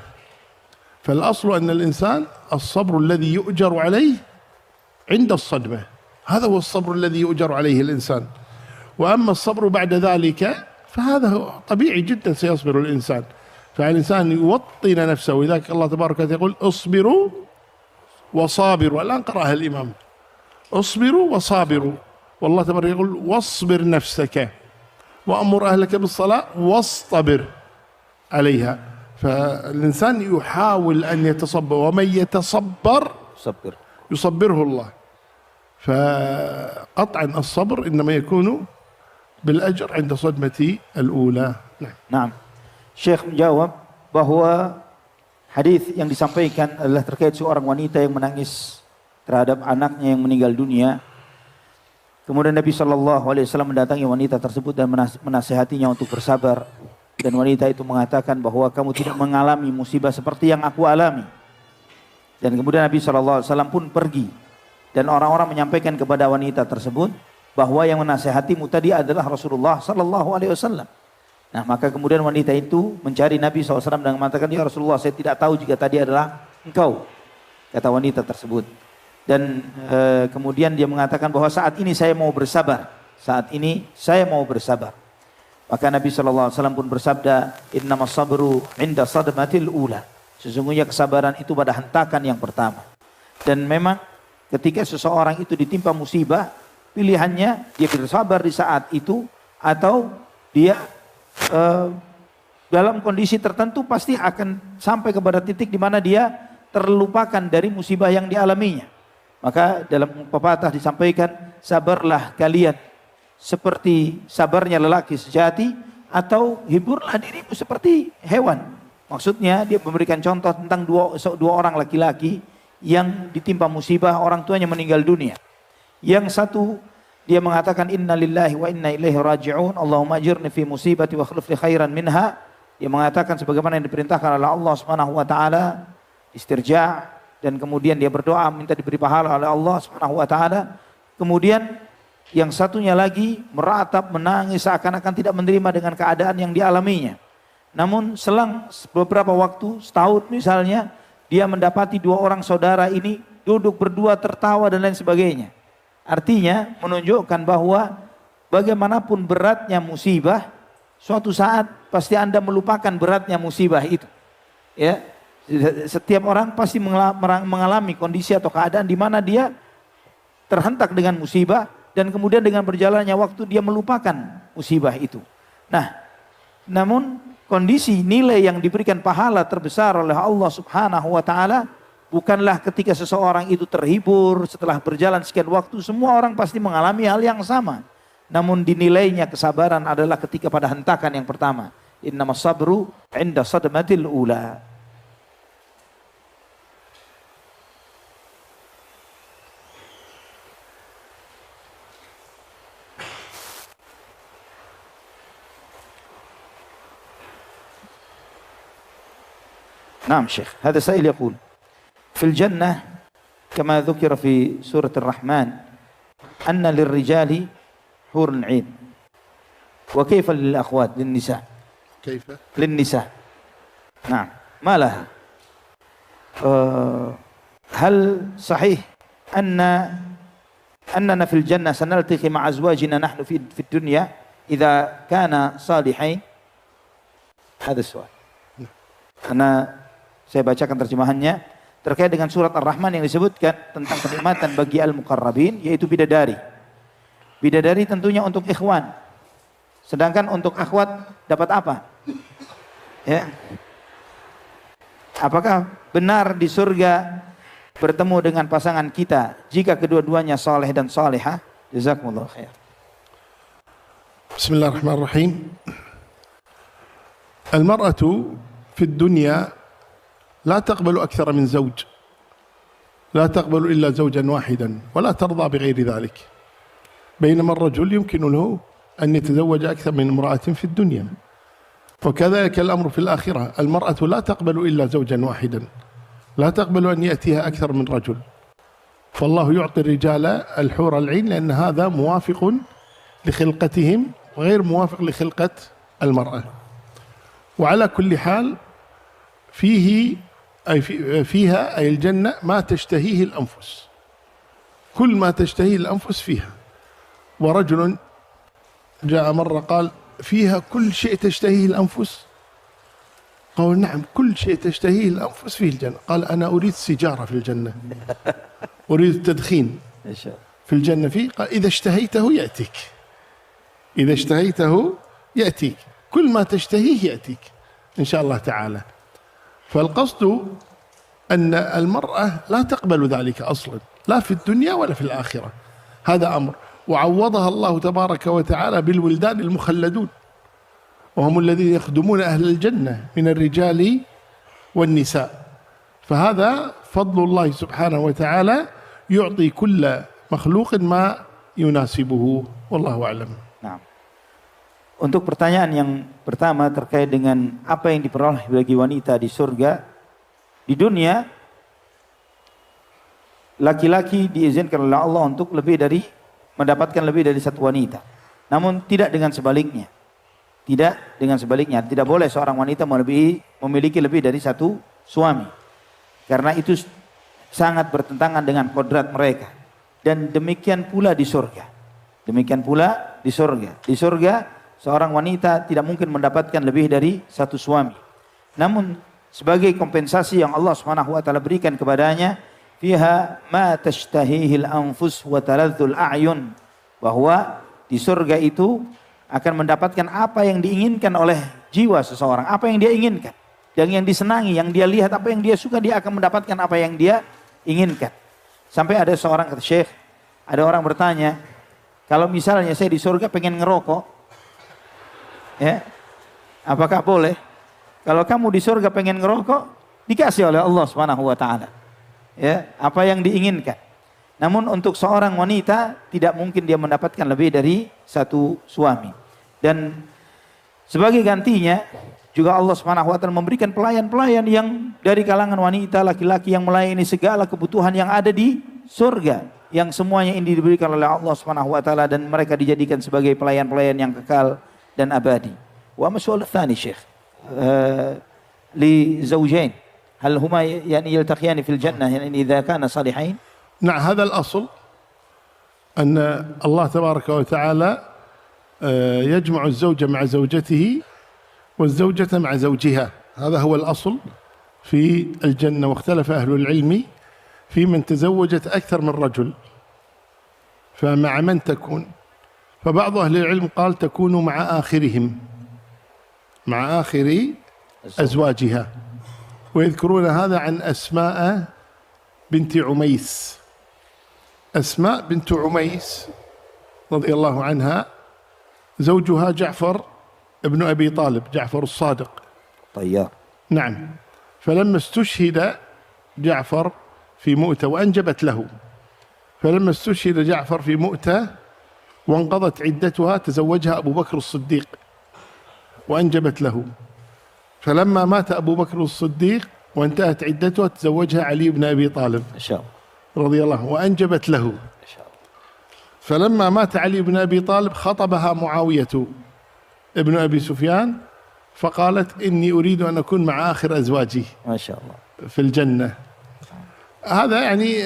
فالأصل أن الإنسان الصبر الذي يؤجر عليه عند الصدمة، هذا هو الصبر الذي يؤجر عليه الإنسان. وأما الصبر بعد ذلك فهذا هو طبيعي جدا سيصبر الإنسان. فالإنسان يوطن نفسه، ولذلك الله تبارك وتعالى يقول اصبروا وصابروا. الآن قرأها الإمام اصبروا وصابروا، والله تبارك يقول واصبر نفسك وأمر أهلك بالصلاة واصطبر عليها. فالإنسان يحاول أن يتصبر، ومن يتصبر يصبره الله. فقطعا الصبر إنما يكون بالأجر عند صدمة الأولى. Nah, Syekh menjawab bahwa hadis yang disampaikan adalah terkait seorang wanita yang menangis terhadap anaknya yang meninggal dunia. Kemudian Nabi SAW mendatangi wanita tersebut dan menasihatinya untuk bersabar. Dan wanita itu mengatakan bahwa kamu tidak mengalami musibah seperti yang aku alami. Dan kemudian Nabi SAW pun pergi. Dan orang-orang menyampaikan kepada wanita tersebut bahwa yang menasihatimu tadi adalah Rasulullah SAW. Nah, maka kemudian wanita itu mencari Nabi SAW dan mengatakan, ya Rasulullah, saya tidak tahu jika tadi adalah engkau, kata wanita tersebut. Dan kemudian dia mengatakan bahwa saat ini saya mau bersabar. Saat ini saya mau bersabar. Maka Nabi SAW pun bersabda, innamas sabru inda sadmatil ula. Sesungguhnya kesabaran itu pada hentakan yang pertama. Dan memang ketika seseorang itu ditimpa musibah, pilihannya dia bersabar di saat itu atau dia dalam kondisi tertentu pasti akan sampai kepada titik di mana dia terlupakan dari musibah yang dialaminya. Maka dalam pepatah disampaikan, sabarlah kalian seperti sabarnya lelaki sejati, atau hiburlah dirimu seperti hewan. Maksudnya dia memberikan contoh tentang dua orang laki-laki yang ditimpa musibah, orang tuanya meninggal dunia. Yang satu dia mengatakan inna lillahi wa inna ilaihi raji'un, Allahumma ajirni fi musibati wa akhlif li khairan minha. Dia mengatakan sebagaimana yang diperintahkan oleh Allah Subhanahu wa taala, istirja', dan kemudian dia berdoa minta diberi pahala oleh Allah Subhanahu wa taala. Kemudian yang satunya lagi meratap, menangis seakan-akan tidak menerima dengan keadaan yang dialaminya. Namun selang beberapa waktu, setahun misalnya, dia mendapati dua orang saudara ini duduk berdua tertawa dan lain sebagainya. Artinya menunjukkan bahwa bagaimanapun beratnya musibah, suatu saat pasti Anda melupakan beratnya musibah itu. Ya, setiap orang pasti mengalami kondisi atau keadaan di mana dia terhentak dengan musibah dan kemudian dengan berjalannya waktu dia melupakan musibah itu. Nah, namun kondisi nilai yang diberikan pahala terbesar oleh Allah Subhanahu wa taala bukanlah ketika seseorang itu terhibur setelah berjalan sekian waktu, semua orang pasti mengalami hal yang sama. Namun dinilainya kesabaran adalah ketika pada hentakan yang pertama. Innamas sabru 'inda sadmatil ula. نعم شيخ هذا سائل يقول في الجنة كما ذكر في سورة الرحمن أن للرجال حور عين وكيف للأخوات للنساء كيف؟ للنساء نعم ما لها هل صحيح أننا في الجنة سنلتقي مع أزواجنا نحن في الدنيا إذا كان صالحين هذا السؤال أنا saya bacakan terjemahannya terkait dengan surat Ar-Rahman yang disebutkan tentang kenikmatan bagi al-muqarrabin, yaitu bidadari. Bidadari tentunya untuk ikhwan. Sedangkan untuk akhwat dapat apa? Ya. Apakah benar di surga bertemu dengan pasangan kita jika kedua-duanya saleh dan salihah? Jazakumullah khair. Bismillahirrahmanirrahim. Al-mar'atu fi dunya لا تقبل أكثر من زوج، لا تقبل إلا زوجا واحدا ولا ترضى بغير ذلك، بينما الرجل يمكن له أن يتزوج أكثر من امرأة في الدنيا، وكذلك الأمر في الآخرة. المرأة لا تقبل إلا زوجا واحدا، لا تقبل أن يأتيها أكثر من رجل، فالله يعطي الرجال الحور العين لأن هذا موافق لخلقتهم وغير موافق لخلقة المرأة. وعلى كل حال فيها أي الجنة ما تشتهيه الأنفس، كل ما تشتهيه الأنفس فيها. ورجل جاء مرة قال فيها كل شيء تشتهيه الأنفس؟ قال نعم كل شيء تشتهيه الأنفس في الجنة. قال أنا أريد سيجارة في الجنة، أريد التدخين في الجنة فيه. قال إذا اشتهيته يأتيك، إذا اشتهيته يأتيك، كل ما تشتهيه يأتيك إن شاء الله تعالى. فالقصد أن المرأة لا تقبل ذلك أصلا، لا في الدنيا ولا في الآخرة، هذا أمر. وعوضها الله تبارك وتعالى بالولدان المخلدون، وهم الذين يخدمون أهل الجنة من الرجال والنساء. فهذا فضل الله سبحانه وتعالى يعطي كل مخلوق ما يناسبه، والله أعلم. Nah, untuk pertanyaan yang pertama terkait dengan apa yang diperoleh bagi wanita di surga. Di dunia, laki-laki diizinkan oleh Allah untuk mendapatkan lebih dari satu wanita. Namun tidak dengan sebaliknya. Tidak dengan sebaliknya. Tidak boleh seorang wanita memiliki lebih dari satu suami. Karena itu sangat bertentangan dengan kodrat mereka. Dan demikian pula di surga. Demikian pula di surga. Di surga seorang wanita tidak mungkin mendapatkan lebih dari satu suami. Namun sebagai kompensasi yang Allah Subhanahu wa taala berikan kepadanya, fiha ma tashtahihil anfus wa taladzul a'yun, bahwa di surga itu akan mendapatkan apa yang diinginkan oleh jiwa seseorang, apa yang dia inginkan, yang disenangi, yang dia lihat, apa yang dia suka, dia akan mendapatkan apa yang dia inginkan. Sampai ada seorang kata Syekh, ada orang bertanya, kalau misalnya saya di surga pengen ngerokok, ya, apakah boleh? Kalau kamu di surga pengen ngerokok, dikasih oleh Allah Subhanahu wa taala. Ya, apa yang diinginkan. Namun untuk seorang wanita tidak mungkin dia mendapatkan lebih dari satu suami. Dan sebagai gantinya juga Allah Subhanahu wa taala memberikan pelayan-pelayan yang dari kalangan wanita, laki-laki yang melayani segala kebutuhan yang ada di surga, yang semuanya ini diberikan oleh Allah Subhanahu wa taala dan mereka dijadikan sebagai pelayan-pelayan yang kekal dan abadi. Wa masyaallah tsani Syekh li zawjain hal huma yani yaltaqiyani fil jannah yani idza kana salihain. نعم هذا الأصل أن الله تبارك وتعالى يجمع الزوج مع زوجته والزوجة مع زوجها، هذا هو الأصل في الجنة. واختلف أهل العلم في من تزوجت أكثر من رجل، فمع من تكون؟ فبعض أهل العلم قال تكون مع آخرهم، مع آخر أزواجها، ويذكرون هذا عن أسماء بنت عميس. أسماء بنت عميس رضي الله عنها زوجها جعفر ابن أبي طالب، جعفر الصادق طيار. نعم. فلما استشهد جعفر في مؤتة وأنجبت له، فلما استشهد جعفر في مؤتة وانقضت عدتها تزوجها أبو بكر الصديق وأنجبت له. فلما مات أبو بكر الصديق وانتهت عدتها تزوجها علي بن أبي طالب ما شاء الله رضي الله عنه وأنجبت له. ما شاء الله. فلما مات علي بن أبي طالب خطبها معاوية ابن أبي سفيان فقالت إني أريد أن أكون مع آخر أزواجي ما شاء الله في الجنة. هذا يعني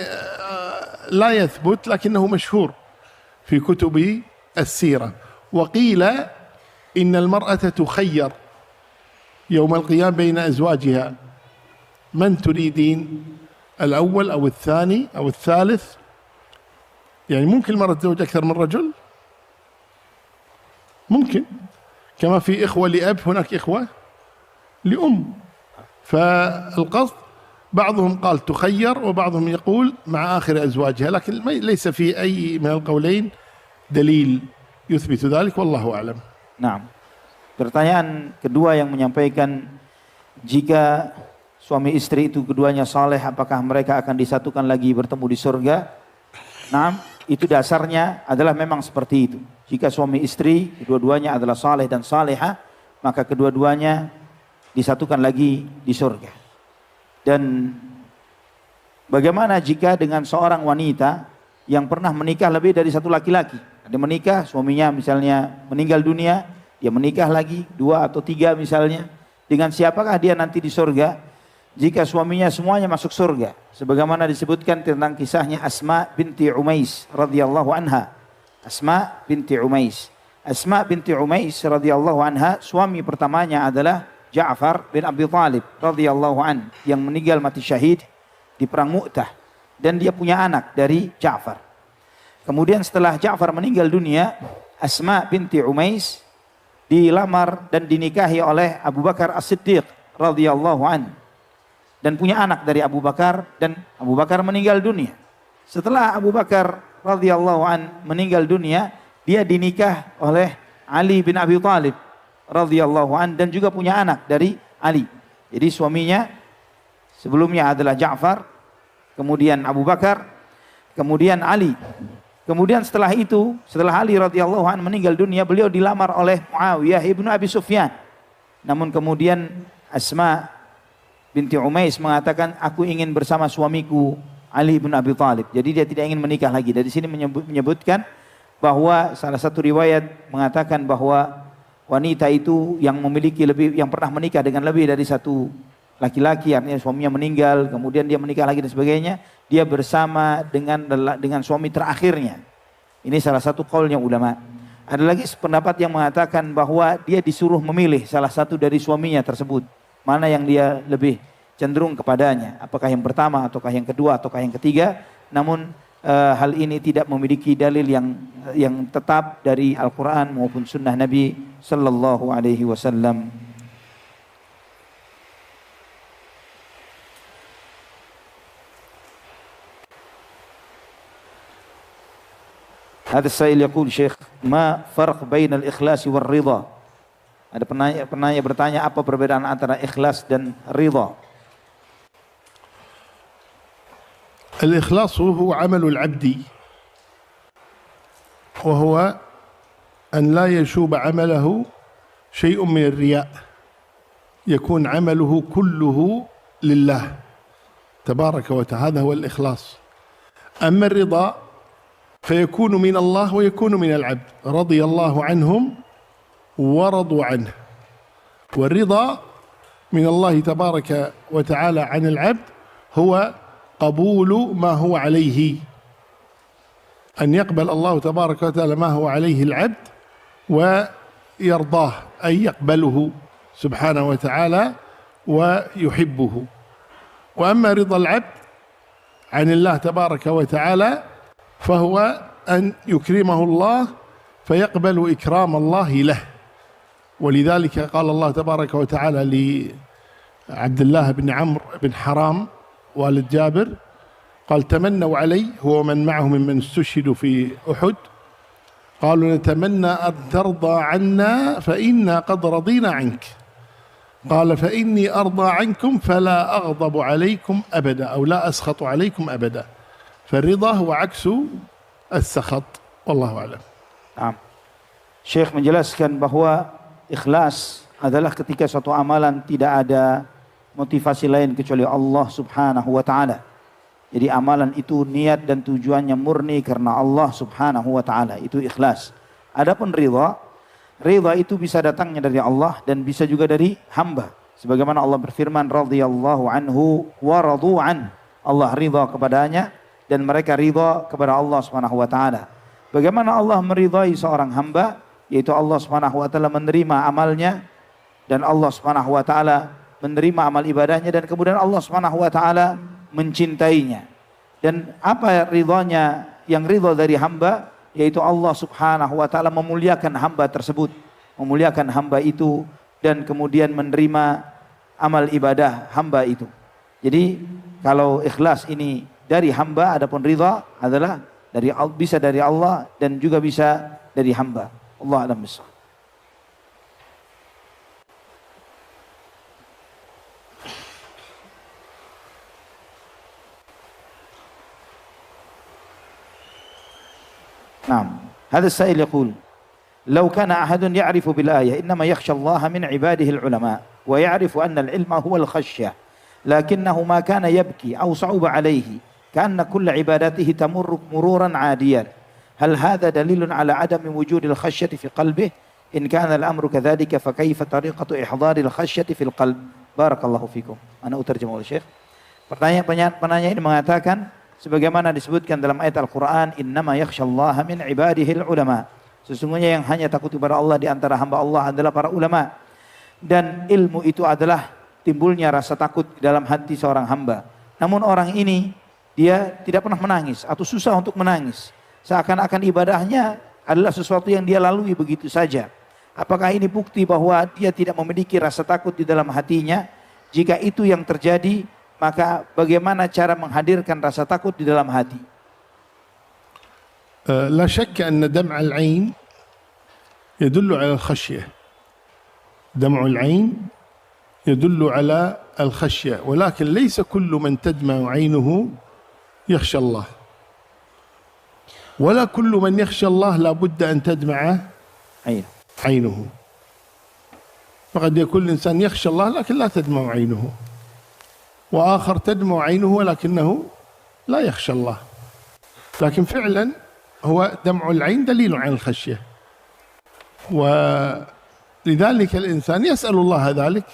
لا يثبت لكنه مشهور في كتب السيرة. وقيل إن المرأة تخير يوم القيامة بين أزواجها، من تريدين، الأول أو الثاني أو الثالث. يعني ممكن المرأة تتزوج أكثر من رجل، ممكن، كما في إخوة لأب هناك إخوة لأم. فالقصد بعضهم قال تخير وبعضهم يقول مع آخر أزواجها، لكن ليس في أي من القولين دليل يثبت ذلك والله أعلم. Nah, pertanyaan kedua yang menyampaikan jika suami istri itu keduanya saleh, apakah mereka akan disatukan lagi bertemu di surga? Nah, itu dasarnya adalah memang seperti itu. Jika suami istri kedua-duanya adalah saleh dan salehah, maka kedua-duanya disatukan lagi di surga. Dan bagaimana jika dengan seorang wanita yang pernah menikah lebih dari satu laki-laki? Dia menikah, suaminya misalnya meninggal dunia, dia menikah lagi 2 atau 3 misalnya. Dengan siapakah dia nanti di surga? Jika suaminya semuanya masuk surga, sebagaimana disebutkan tentang kisahnya Asma binti Umais radhiyallahu anha. Asma binti Umais. Asma binti Umais radhiyallahu anha, suami pertamanya adalah Ja'far bin Abi Talib radhiyallahu an, yang meninggal mati syahid di perang Mu'tah, dan dia punya anak dari Ja'far. Kemudian setelah Ja'far meninggal dunia, Asma binti Umais dilamar dan dinikahi oleh Abu Bakar As-Siddiq radhiyallahu an, dan punya anak dari Abu Bakar, dan Abu Bakar meninggal dunia. Setelah Abu Bakar radhiyallahu an meninggal dunia, dia dinikah oleh Ali bin Abi Talib radhiyallahu an, dan juga punya anak dari Ali. Jadi suaminya sebelumnya adalah Ja'far, kemudian Abu Bakar, kemudian Ali. Kemudian setelah itu, setelah Ali radhiyallahu an meninggal dunia, beliau dilamar oleh Muawiyah ibnu Abi Sufyan. Namun kemudian Asma binti Umais mengatakan, aku ingin bersama suamiku Ali bin Abi Talib. Jadi dia tidak ingin menikah lagi. Dari sini menyebutkan bahwa salah satu riwayat mengatakan bahwa wanita itu yang memiliki yang pernah menikah dengan lebih dari satu laki-laki, artinya suaminya meninggal, kemudian dia menikah lagi dan sebagainya, dia bersama dengan suami terakhirnya. Ini salah satu qaulnya ulama. Ada lagi pendapat yang mengatakan bahwa dia disuruh memilih salah satu dari suaminya tersebut, mana yang dia lebih cenderung kepadanya, apakah yang pertama ataukah yang kedua ataukah yang ketiga. Namun hal ini tidak memiliki dalil yang tetap dari Al-Quran maupun Sunnah Nabi Sallallahu Alaihi Wasallam. Ada Sail yaqul Syekh, ma farq bainal ikhlas wal ridha? Ada penanya bertanya, apa perbedaan antara ikhlas dan ridha? الإخلاص هو عمل العبد، وهو أن لا يشوب عمله شيء من الرياء، يكون عمله كله لله تبارك وتعالى، هذا هو الإخلاص. أما الرضا فيكون من الله ويكون من العبد، رضي الله عنهم ورضوا عنه. والرضا من الله تبارك وتعالى عن العبد هو قبول ما هو عليه، أن يقبل الله تبارك وتعالى ما هو عليه العبد ويرضاه، أي يقبله سبحانه وتعالى ويحبه. وأما رضا العبد عن الله تبارك وتعالى فهو أن يكرمه الله فيقبل إكرام الله له. ولذلك قال الله تبارك وتعالى لعبد الله بن عمرو بن حرام والد جابر، قال تمنوا علي، هو من معه ممن استشهدوا في أحد، قالوا نتمنى أن ترضى عنا فإنا قد رضينا عنك، قال فإني أرضى عنكم فلا أغضب عليكم أبدا أو لا أسخط عليكم أبدا. فالرضا هو عكس السخط، والله أعلم. Syekh menjelaskan bahwa ikhlas adalah ketika suatu amalan tidak ada motivasi lain kecuali Allah Subhanahu wa taala. Jadi amalan itu niat dan tujuannya murni karena Allah Subhanahu wa taala, itu ikhlas. Adapun ridha itu bisa datangnya dari Allah dan bisa juga dari hamba. Sebagaimana Allah berfirman radhiyallahu anhu wa radu an. Allah ridha kepadanya dan mereka ridha kepada Allah Subhanahu wa taala. Bagaimana Allah meridhai seorang hamba? Yaitu Allah Subhanahu wa taala menerima amalnya dan Allah Subhanahu wa taala menerima amal ibadahnya dan kemudian Allah Subhanahu wa taala mencintainya. Dan apa ridhanya yang ridha dari hamba? Yaitu Allah Subhanahu wa taala memuliakan hamba tersebut, memuliakan hamba itu dan kemudian menerima amal ibadah hamba itu. Jadi kalau ikhlas ini dari hamba, adapun ridha adalah bisa dari Allah dan juga bisa dari hamba. Allah a'lam bishawab. نعم. هذا السائل يقول لو كان أحد يعرف بالآية إنما يخشى الله من عباده العلماء ويعرف أن العلم هو الخشية لكنه ما كان يبكي أو صعب عليه كأن كل عباداته تمر مرورا عاديا، هل هذا دليل على عدم وجود الخشية في قلبه؟ إن كان الأمر كذلك فكيف طريقة إحضار الخشية في القلب؟ بارك الله فيكم. أنا أترجم oleh Syekh. Penanya ini mengatakan sebagaimana disebutkan dalam ayat Al-Quran, innama yakhshallaha min ibadihil ulama. Sesungguhnya yang hanya takut kepada Allah di antara hamba Allah adalah para ulama. Dan ilmu itu adalah timbulnya rasa takut di dalam hati seorang hamba. Namun orang ini dia tidak pernah menangis atau susah untuk menangis. Seakan-akan ibadahnya adalah sesuatu yang dia lalui begitu saja. Apakah ini bukti bahwa dia tidak memiliki rasa takut di dalam hatinya? Jika itu yang terjadi, maka bagaimana cara menghadirkan rasa takut di dalam hati? لا شك أن دمع العين يدل على الخشية. دمع العين يدل على الخشية، ولكن ليس كل من تدمع عينه يخشى الله، ولا كل من يخشى الله لا بد أن تدمع عينه. فقد يكون الإنسان يخشى الله لكن لا تدمع عينه، وآخر تدمع عينه ولكنه لا يخشى الله. لكن فعلا هو دمع العين دليل على الخشية، ولذلك الإنسان يسأل الله ذلك،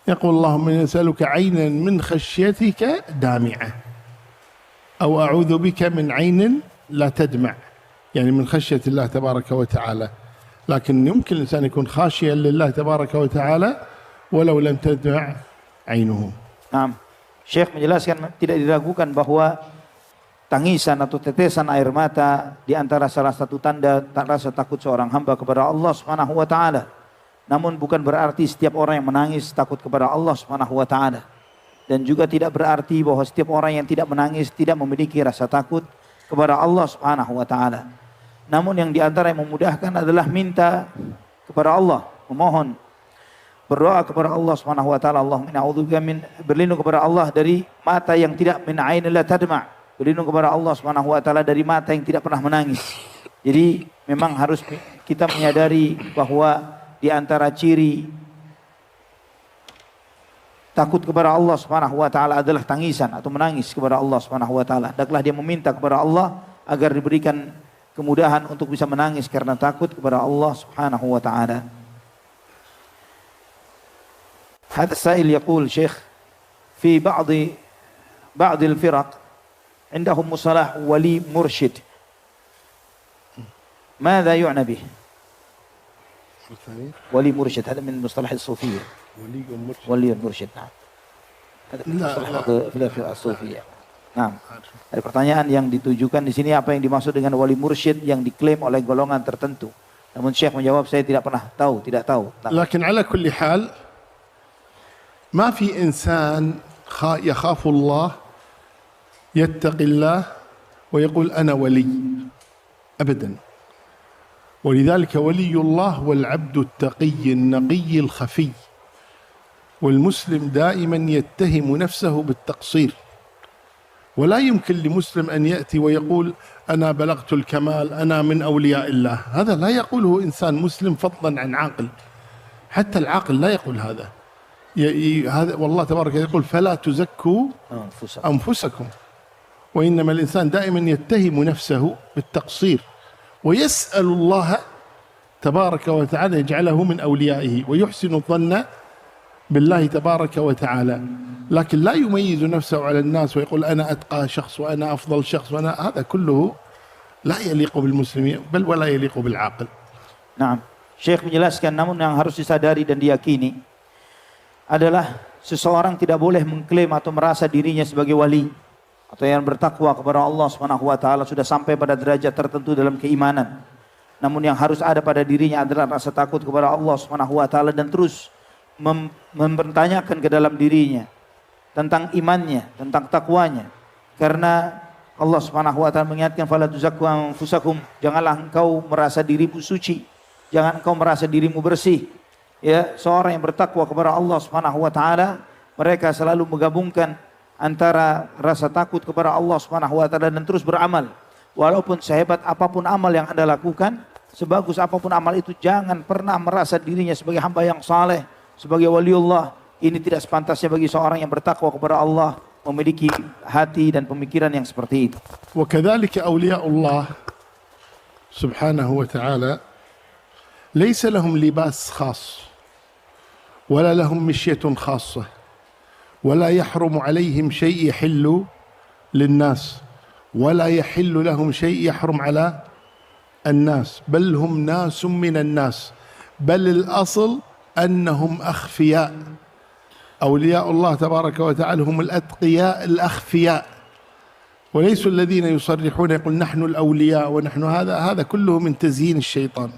يقول اللهم نسألك عينا من خشيتك دامعة، أو أعوذ بك من عين لا تدمع، يعني من خشية الله تبارك وتعالى. لكن يمكن الإنسان يكون خاشيا لله تبارك وتعالى ولو لم تدمع عينه. Nah, Syekh menjelaskan tidak diragukan bahwa tangisan atau tetesan air mata di antara salah satu tanda rasa takut seorang hamba kepada Allah Subhanahu wa taala. Namun bukan berarti setiap orang yang menangis takut kepada Allah Subhanahu wa taala. Dan juga tidak berarti bahwa setiap orang yang tidak menangis tidak memiliki rasa takut kepada Allah Subhanahu wa taala. Namun yang di antara yang memudahkan adalah minta kepada Allah, memohon, berdoa kepada Allah Subhanahu wa taala, Allahumma a'udzubika min, berlindung kepada Allah dari mata yang tidak min ainin la tadma', berlindung kepada Allah Subhanahu wa taala dari mata yang tidak pernah menangis. Jadi memang harus kita menyadari bahwa di antara ciri takut kepada Allah Subhanahu wa taala adalah tangisan atau menangis kepada Allah Subhanahu wa taala. Hendaklah dia meminta kepada Allah agar diberikan kemudahan untuk bisa menangis karena takut kepada Allah Subhanahu wa taala. هذا السائل يقول شيخ في بعض الفرق عندهم مصطلح ولي مرشد، ماذا يعنى به؟ ولي مرشد هذا من مصطلح الصوفية. ولي مرشد نعم، هذا من مصطلح في الصوفية. Nah, ada pertanyaan yang ditujukan di sini, apa yang dimaksud dengan wali mursyid yang diklaim oleh golongan tertentu? Namun Syekh menjawab, saya tidak pernah tahu, tidak tahu. لكن على كل حال ما في إنسان يخاف الله يتقي الله ويقول أنا ولي أبدا. ولذلك ولي الله هو العبد التقي النقي الخفي، والمسلم دائما يتهم نفسه بالتقصير، ولا يمكن لمسلم أن يأتي ويقول أنا بلغت الكمال، أنا من أولياء الله. هذا لا يقوله إنسان مسلم فضلا عن عاقل، حتى العاقل لا يقول هذا. هذا والله تبارك يقول فلا تزكوا أنفسكم، وإنما الإنسان دائما يتهم نفسه بالتقصير ويسأل الله تبارك وتعالى يجعله من أوليائه ويحسن الظن بالله تبارك وتعالى، لكن لا يميز نفسه على الناس ويقول أنا أتقى شخص وأنا أفضل شخص وأنا، هذا كله لا يليق بالمسلمين بل ولا يليق بالعاقل. Nah, Syekh menjelaskan, namun yang harus disadari dan diyakini adalah seseorang tidak boleh mengklaim atau merasa dirinya sebagai wali atau yang bertakwa kepada Allah Subhanahu wa taala sudah sampai pada derajat tertentu dalam keimanan. Namun yang harus ada pada dirinya adalah rasa takut kepada Allah Subhanahu wa taala dan terus mempertanyakan ke dalam dirinya tentang imannya, tentang takwanya. Karena Allah Subhanahu wa taala mengingatkan, fala tuzakku anfusakum, janganlah engkau merasa dirimu suci, jangan engkau merasa dirimu bersih. Ya, seorang yang bertakwa kepada Allah Subhanahu wa taala, mereka selalu menggabungkan antara rasa takut kepada Allah Subhanahu wa taala dan terus beramal. Walaupun sehebat apapun amal yang Anda lakukan, sebagus apapun amal itu, jangan pernah merasa dirinya sebagai hamba yang saleh, sebagai waliullah. Ini tidak sepantasnya bagi seorang yang bertakwa kepada Allah memiliki hati dan pemikiran yang seperti itu. وكذلك أولياء الله سبحانه وتعالى ليس لهم لباس خاص ولا لهم مشية خاصة ولا يحرم عليهم شيء يحل للناس ولا يحل لهم شيء يحرم على الناس، بل هم ناس من الناس، بل الأصل أنهم أخفياء. أولياء الله تبارك وتعالى هم الأتقياء الأخفياء، وليسوا الذين يصرحون يقول نحن الأولياء ونحن هذا كله من تزيين الشيطان.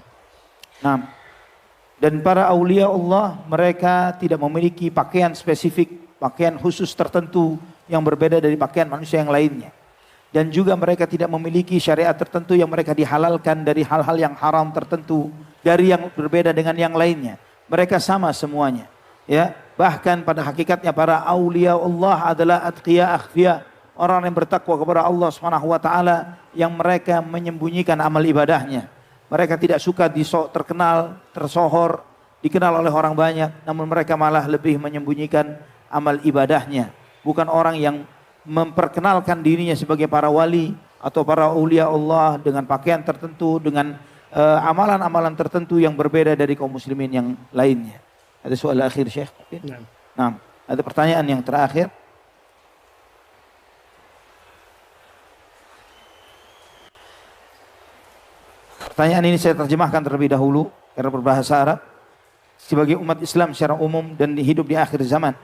Nah, dan para aulia Allah, mereka tidak memiliki pakaian spesifik, pakaian khusus tertentu yang berbeda dari pakaian manusia yang lainnya. Dan juga mereka tidak memiliki syariat tertentu yang mereka dihalalkan dari hal-hal yang haram tertentu dari yang berbeda dengan yang lainnya. Mereka sama semuanya. Ya, bahkan pada hakikatnya para aulia Allah adalah atqiya akhfiya, orang yang bertakwa kepada Allah Subhanahu wa taala yang mereka menyembunyikan amal ibadahnya. Mereka tidak suka terkenal, tersohor, dikenal oleh orang banyak, namun mereka malah lebih menyembunyikan amal ibadahnya. Bukan orang yang memperkenalkan dirinya sebagai para wali atau para aulia Allah dengan pakaian tertentu, dengan amalan-amalan tertentu yang berbeda dari kaum muslimin yang lainnya. Ada soal akhir, Syekh? Nah, ada pertanyaan yang terakhir. Pertanyaan ini saya terjemahkan terlebih dahulu karena berbahasa Arab. Sebagai umat Islam secara umum dan hidup di akhir zaman,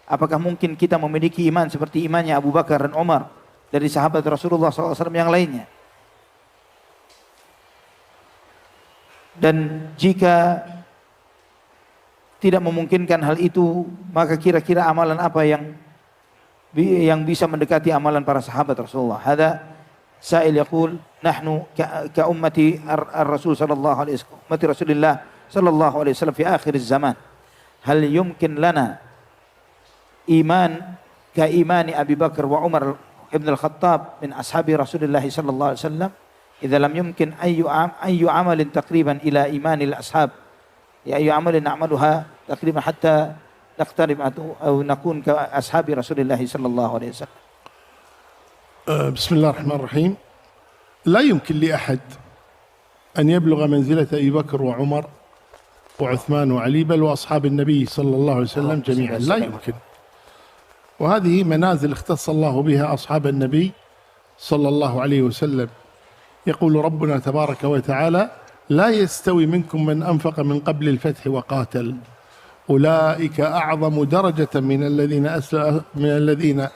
apakah mungkin kita memiliki iman seperti imannya Abu Bakar dan Umar dari sahabat Rasulullah SAW yang lainnya? Dan jika tidak memungkinkan hal itu, maka kira-kira amalan apa yang bisa mendekati amalan para sahabat Rasulullah? Hada sa'il yaqul nahnu ka ummati ar-rasul sallallahu alaihi wasallam, ummati Rasulillah sallallahu alaihi wasallam fi akhir zaman. Hal yumkin lana iman ka imani Abi Bakar wa Umar ibn al-Khattab min ashabi Rasulillah sallallahu alaihi wasallam idza lam yumkin ayyu amalin taqriban ila imanil ashab, ya ayyu amalin na'maluha taqriban hatta naqtarib atau nakun ka ashabi Rasulillah sallallahu alaihi wasallam. بسم الله الرحمن الرحيم. لا يمكن لأحد أن يبلغ منزلة أبي بكر وعمر وعثمان وعلي بل وأصحاب النبي صلى الله عليه وسلم جميعا، لا يمكن. وهذه منازل اختص الله بها أصحاب النبي صلى الله عليه وسلم. يقول ربنا تبارك وتعالى لا يستوي منكم من أنفق من قبل الفتح وقاتل أولئك أعظم درجة من الذين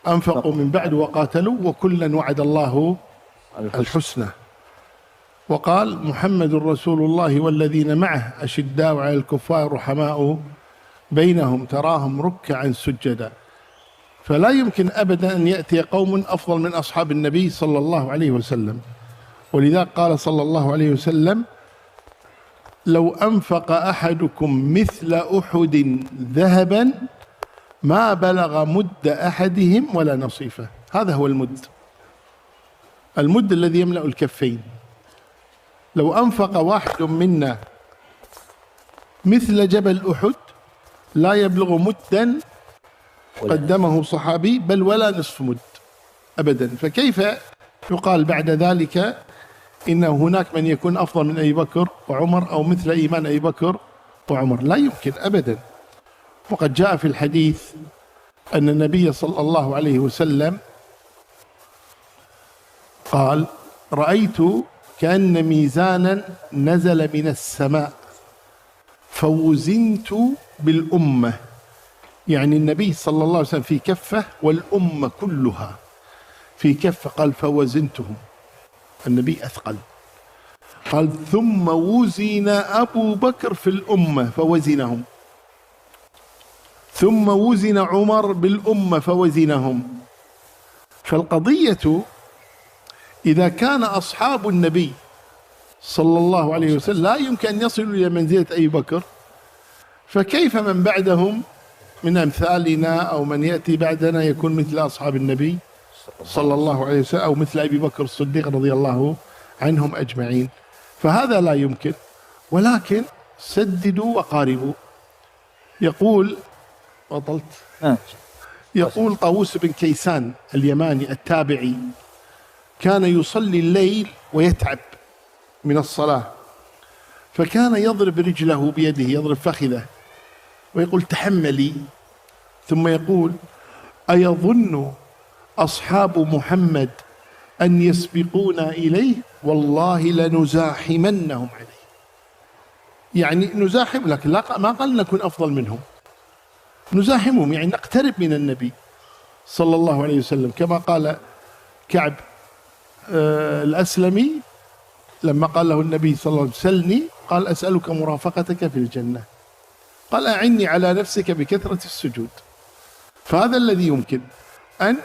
أنفقوا من بعد وقاتلوا وكلا وعد الله الحسنى. وقال محمد رسول الله والذين معه أشداء على الكفار رحماء بينهم تراهم ركعا سجدا. فلا يمكن أبدا أن يأتي قوم أفضل من أصحاب النبي صلى الله عليه وسلم. ولذا قال صلى الله عليه وسلم لو أنفق أحدكم مثل أحد ذهبا ما بلغ مد أحدهم ولا نصيفه. هذا هو المد الذي يملأ الكفين. لو أنفق واحد منا مثل جبل أحد لا يبلغ مدا قدمه صحابي بل ولا نصف مد أبدا. فكيف يقال بعد ذلك إن هناك من يكون أفضل من أبي بكر وعمر أو مثل إيمان أبي بكر وعمر؟ لا يمكن أبدا. وقد جاء في الحديث أن النبي صلى الله عليه وسلم قال رأيت كأن ميزانا نزل من السماء فوزنت بالأمة، يعني النبي صلى الله عليه وسلم في كفة والأمة كلها في كفة، قال فوزنتهم. النبي أثقل. قال ثم وزن أبو بكر في الأمة فوزنهم، ثم وزن عمر بالأمة فوزنهم. فالقضية إذا كان أصحاب النبي صلى الله عليه وسلم لا يمكن أن يصلوا إلى منزلة أبي بكر، فكيف من بعدهم من أمثالنا أو من يأتي بعدنا يكون مثل أصحاب النبي صلى الله عليه وسلم أو مثل أبي بكر الصديق رضي الله عنهم أجمعين؟ فهذا لا يمكن. ولكن سددوا وقاربوا. يقول يقول طاووس بن كيسان اليماني التابعي كان يصلي الليل ويتعب من الصلاة، فكان يضرب رجله بيده، يضرب فخذه ويقول تحملي، ثم يقول أيظن أصحاب محمد أن يسبقونا إليه؟ والله لنزاحمنهم عليه. يعني نزاحم، لكن ما قال نكون أفضل منهم، نزاحمهم يعني نقترب من النبي صلى الله عليه وسلم. كما قال كعب الأسلمي لما قال له النبي صلى الله عليه وسلم سلني، قال أسألك مرافقتك في الجنة، قال أعني على نفسك بكثرة السجود. فهذا الذي يمكن أن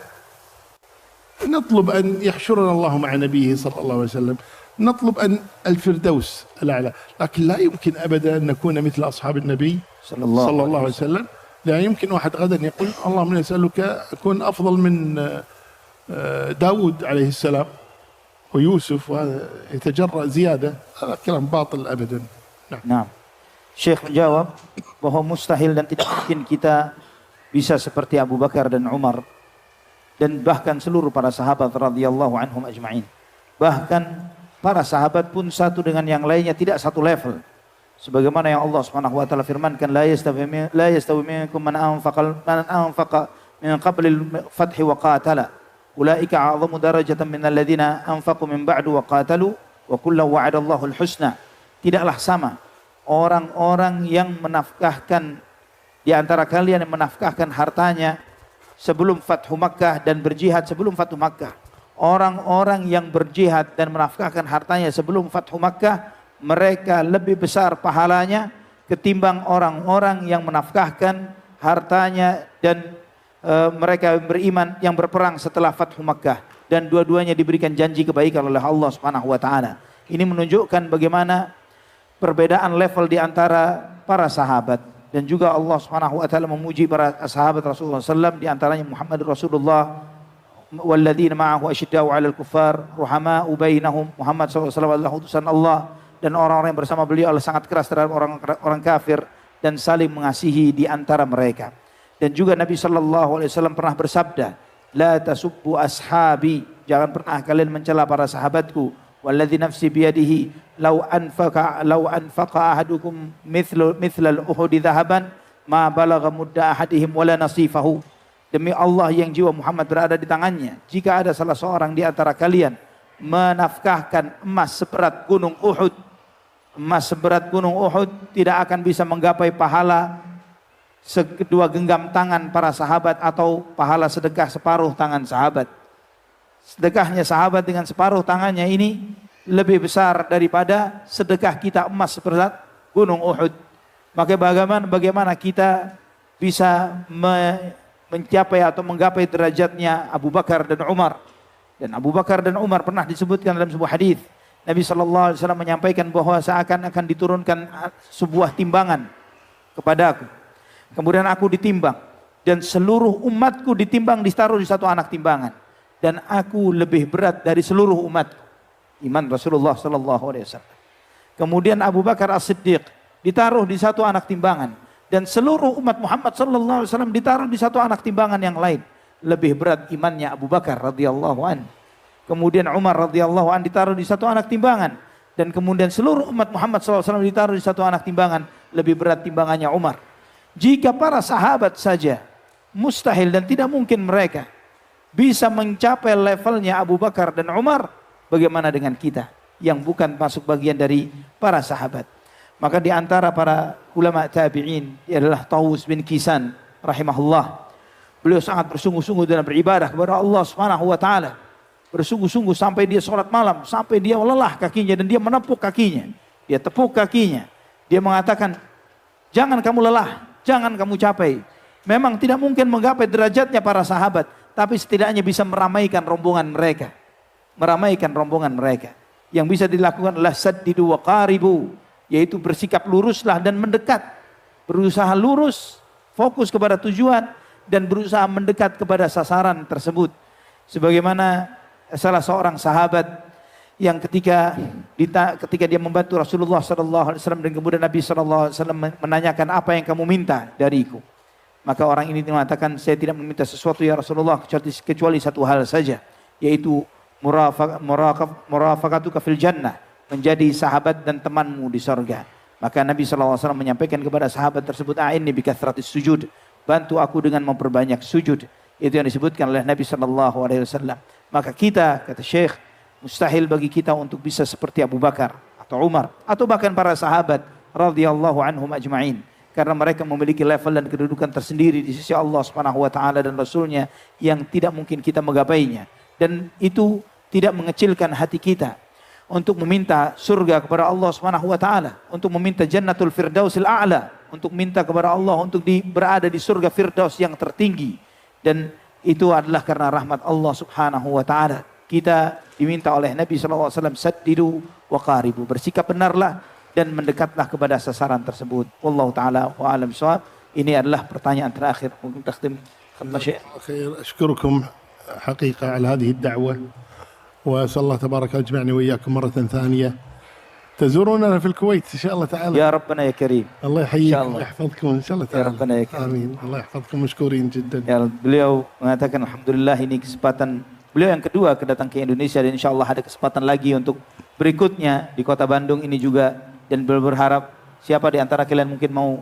نطلب أن يحشرنا الله مع نبيه صلى الله عليه وسلم، نطلب أن الفردوس الأعلى، لكن لا يمكن أبدا أن نكون مثل أصحاب النبي صلى الله عليه وسلم. لا يمكن واحد غدا يقول اللهم نسألك أكون أفضل من داود عليه السلام ويوسف، وهذا يتجرأ زيادة، هذا كلام باطل أبدا. Nah, Syekh menjawab bahwa mustahil dan tidak mungkin kita bisa seperti Abu Bakar dan Umar dan bahkan seluruh para sahabat radhiyallahu anhum ajma'in. Bahkan para sahabat pun satu dengan yang lainnya tidak satu level. Sebagaimana yang Allah Subhanahu wa taala firmankan la yastawi minkum man anfaqa min qabli al-fathi wa qatala ulaika a'zamu darajatan minal ladzina anfaqu min ba'du wa qatalu wa kullu wa'adallahu al-husna. Tidaklah sama orang-orang yang menafkahkan di antara kalian yang menafkahkan hartanya sebelum Fathu Makkah dan berjihad sebelum Fathu Makkah. Orang-orang yang berjihad dan menafkahkan hartanya sebelum Fathu Makkah, mereka lebih besar pahalanya ketimbang orang-orang yang menafkahkan hartanya dan mereka beriman yang berperang setelah Fathu Makkah, dan dua-duanya diberikan janji kebaikan oleh Allah Subhanahu wa taala. Ini menunjukkan bagaimana perbedaan level di antara para sahabat, dan juga Allah Subhanahu wa taala memuji para sahabat Rasulullah SAW, di antaranya Muhammad Rasulullah walladzina ma'ahu asyidda'u 'alal kuffar ruhama'u bainahum. Muhammad SAW adalah utusan Allah dan orang-orang yang bersama beliau adalah sangat keras terhadap orang kafir dan saling mengasihi di antara mereka. Dan juga Nabi sallallahu alaihi wasallam pernah bersabda, la tasubbu ashabi, jangan pernah kalian mencela para sahabatku. Walladzi nafsi biyadihi law anfaqa ahadukum mithlal uhudi dhahaban ma balagha mudda ahadihim wala nasifahu. Demi Allah yang jiwa Muhammad berada di tangannya, jika ada salah seorang di antara kalian menafkahkan emas seberat gunung Uhud, emas seberat gunung Uhud tidak akan bisa menggapai pahala kedua genggam tangan para sahabat atau pahala sedekah separuh tangan sahabat. Sedekahnya sahabat dengan separuh tangannya ini lebih besar daripada sedekah kita emas seberat gunung Uhud. Maka bagaimana kita bisa mencapai atau menggapai derajatnya Abu Bakar dan Umar. Dan Abu Bakar dan Umar pernah disebutkan dalam sebuah hadis. Nabi SAW menyampaikan bahwa seakan-akan diturunkan sebuah timbangan kepadaku. Kemudian aku ditimbang dan seluruh umatku ditimbang ditaruh di satu anak timbangan. Dan aku lebih berat dari seluruh umatku. Iman Rasulullah SAW. Kemudian Abu Bakar As-Siddiq ditaruh di satu anak timbangan. Dan seluruh umat Muhammad SAW ditaruh di satu anak timbangan yang lain. Lebih berat imannya Abu Bakar radhiyallahu an. Kemudian Umar radhiyallahu an ditaruh di satu anak timbangan. Dan kemudian seluruh umat Muhammad SAW ditaruh di satu anak timbangan. Lebih berat timbangannya Umar. Jika para sahabat saja mustahil dan tidak mungkin mereka bisa mencapai levelnya Abu Bakar dan Umar, bagaimana dengan kita yang bukan masuk bagian dari para sahabat? Maka di antara para ulama tabi'in adalah Tawus bin Kisan rahimahullah. Beliau sangat bersungguh-sungguh dalam beribadah kepada Allah Subhanahu wa taala. Bersungguh-sungguh sampai dia sholat malam, sampai dia lelah kakinya dan dia menepuk kakinya. Dia tepuk kakinya. Dia mengatakan, "Jangan kamu lelah, jangan kamu capek. Memang tidak mungkin menggapai derajatnya para sahabat, tapi setidaknya bisa meramaikan rombongan mereka." Meramaikan rombongan mereka. Yang bisa dilakukan adalah saddidu wa qaribu, yaitu bersikap luruslah dan mendekat. Berusaha lurus, fokus kepada tujuan dan berusaha mendekat kepada sasaran tersebut. Sebagaimana salah seorang sahabat yang ketika dia membantu Rasulullah SAW dan kemudian Nabi SAW menanyakan, "Apa yang kamu minta dariku?" Maka orang ini mengatakan, "Saya tidak meminta sesuatu ya Rasulullah kecuali satu hal saja, yaitu murafaqatuka fil jannah, menjadi sahabat dan temanmu di surga." Maka Nabi SAW menyampaikan kepada sahabat tersebut, "A'inni bikathratis sujud." Bantu aku dengan memperbanyak sujud. Itu yang disebutkan oleh Nabi SAW. Maka kita, kata Syekh, mustahil bagi kita untuk bisa seperti Abu Bakar atau Umar atau bahkan para sahabat radhiyallahu anhum ajma'in, karena mereka memiliki level dan kedudukan tersendiri di sisi Allah Subhanahu wa taala dan Rasulnya yang tidak mungkin kita menggapainya. Dan itu tidak mengecilkan hati kita untuk meminta surga kepada Allah Subhanahu wa taala, untuk meminta Jannatul Firdausil A'la, untuk minta kepada Allah untuk berada di surga Firdaus yang tertinggi. Dan itu adalah karena rahmat Allah Subhanahu wa taala. Kita diminta oleh Nabi SAW, saddidu wa qaribu, bersikap benarlah dan mendekatlah kepada sasaran tersebut. Wallahu taala wa alam shawab. Ini adalah pertanyaan terakhir. Mungkin takhtim khatma Syekh. أشكركم حقيقة على هذه الدعوة وأسأل الله تبارك يجمعني وإياكم مرة ثانية. تزوروننا في الكويت إن شاء الله تعالى. يا ربنا يا كريم. الله يحييكم ويحفظكم إن شاء الله تعالى. يا ربنا يا كريم. آمين. الله يحفظكم مشكورين جدا. Ya, beliau mengatakan alhamdulillah ini kesempatan beliau yang kedua kedatang ke Indonesia dan insya Allah ada kesempatan lagi untuk berikutnya di kota Bandung ini juga, dan beliau berharap siapa di antara kalian mungkin mau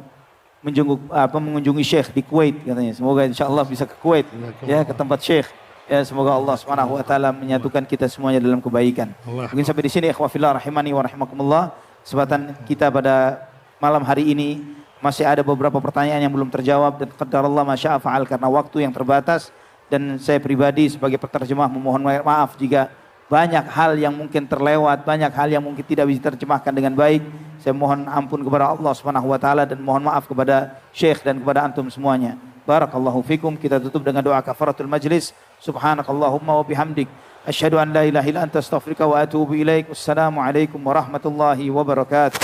mengunjungi Syekh di Kuwait katanya. Semoga insya Allah bisa ke Kuwait ya, ke tempat Syekh. Ya, semoga Allah Subhanahu wa taala menyatukan kita semuanya dalam kebaikan. Mungkin sampai di sini ikhwah fillah rahimani wa rahimakumullah. Kesempatan kita pada malam hari ini masih ada beberapa pertanyaan yang belum terjawab dan qadarullah ma syaa fa'al karena waktu yang terbatas, dan saya pribadi sebagai penerjemah memohon maaf jika banyak hal yang mungkin terlewat, banyak hal yang mungkin tidak bisa diterjemahkan dengan baik. Saya mohon ampun kepada Allah Subhanahu wa taala dan mohon maaf kepada Syekh dan kepada antum semuanya. Barakallahu fikum. Kita tutup dengan doa kafaratul majlis. Subhanakallahumma wa bihamdik asyhadu an la ilaha illa anta astaghfiruka wa atubu ilaik. Wassalamu alaikum warahmatullahi wabarakatuh.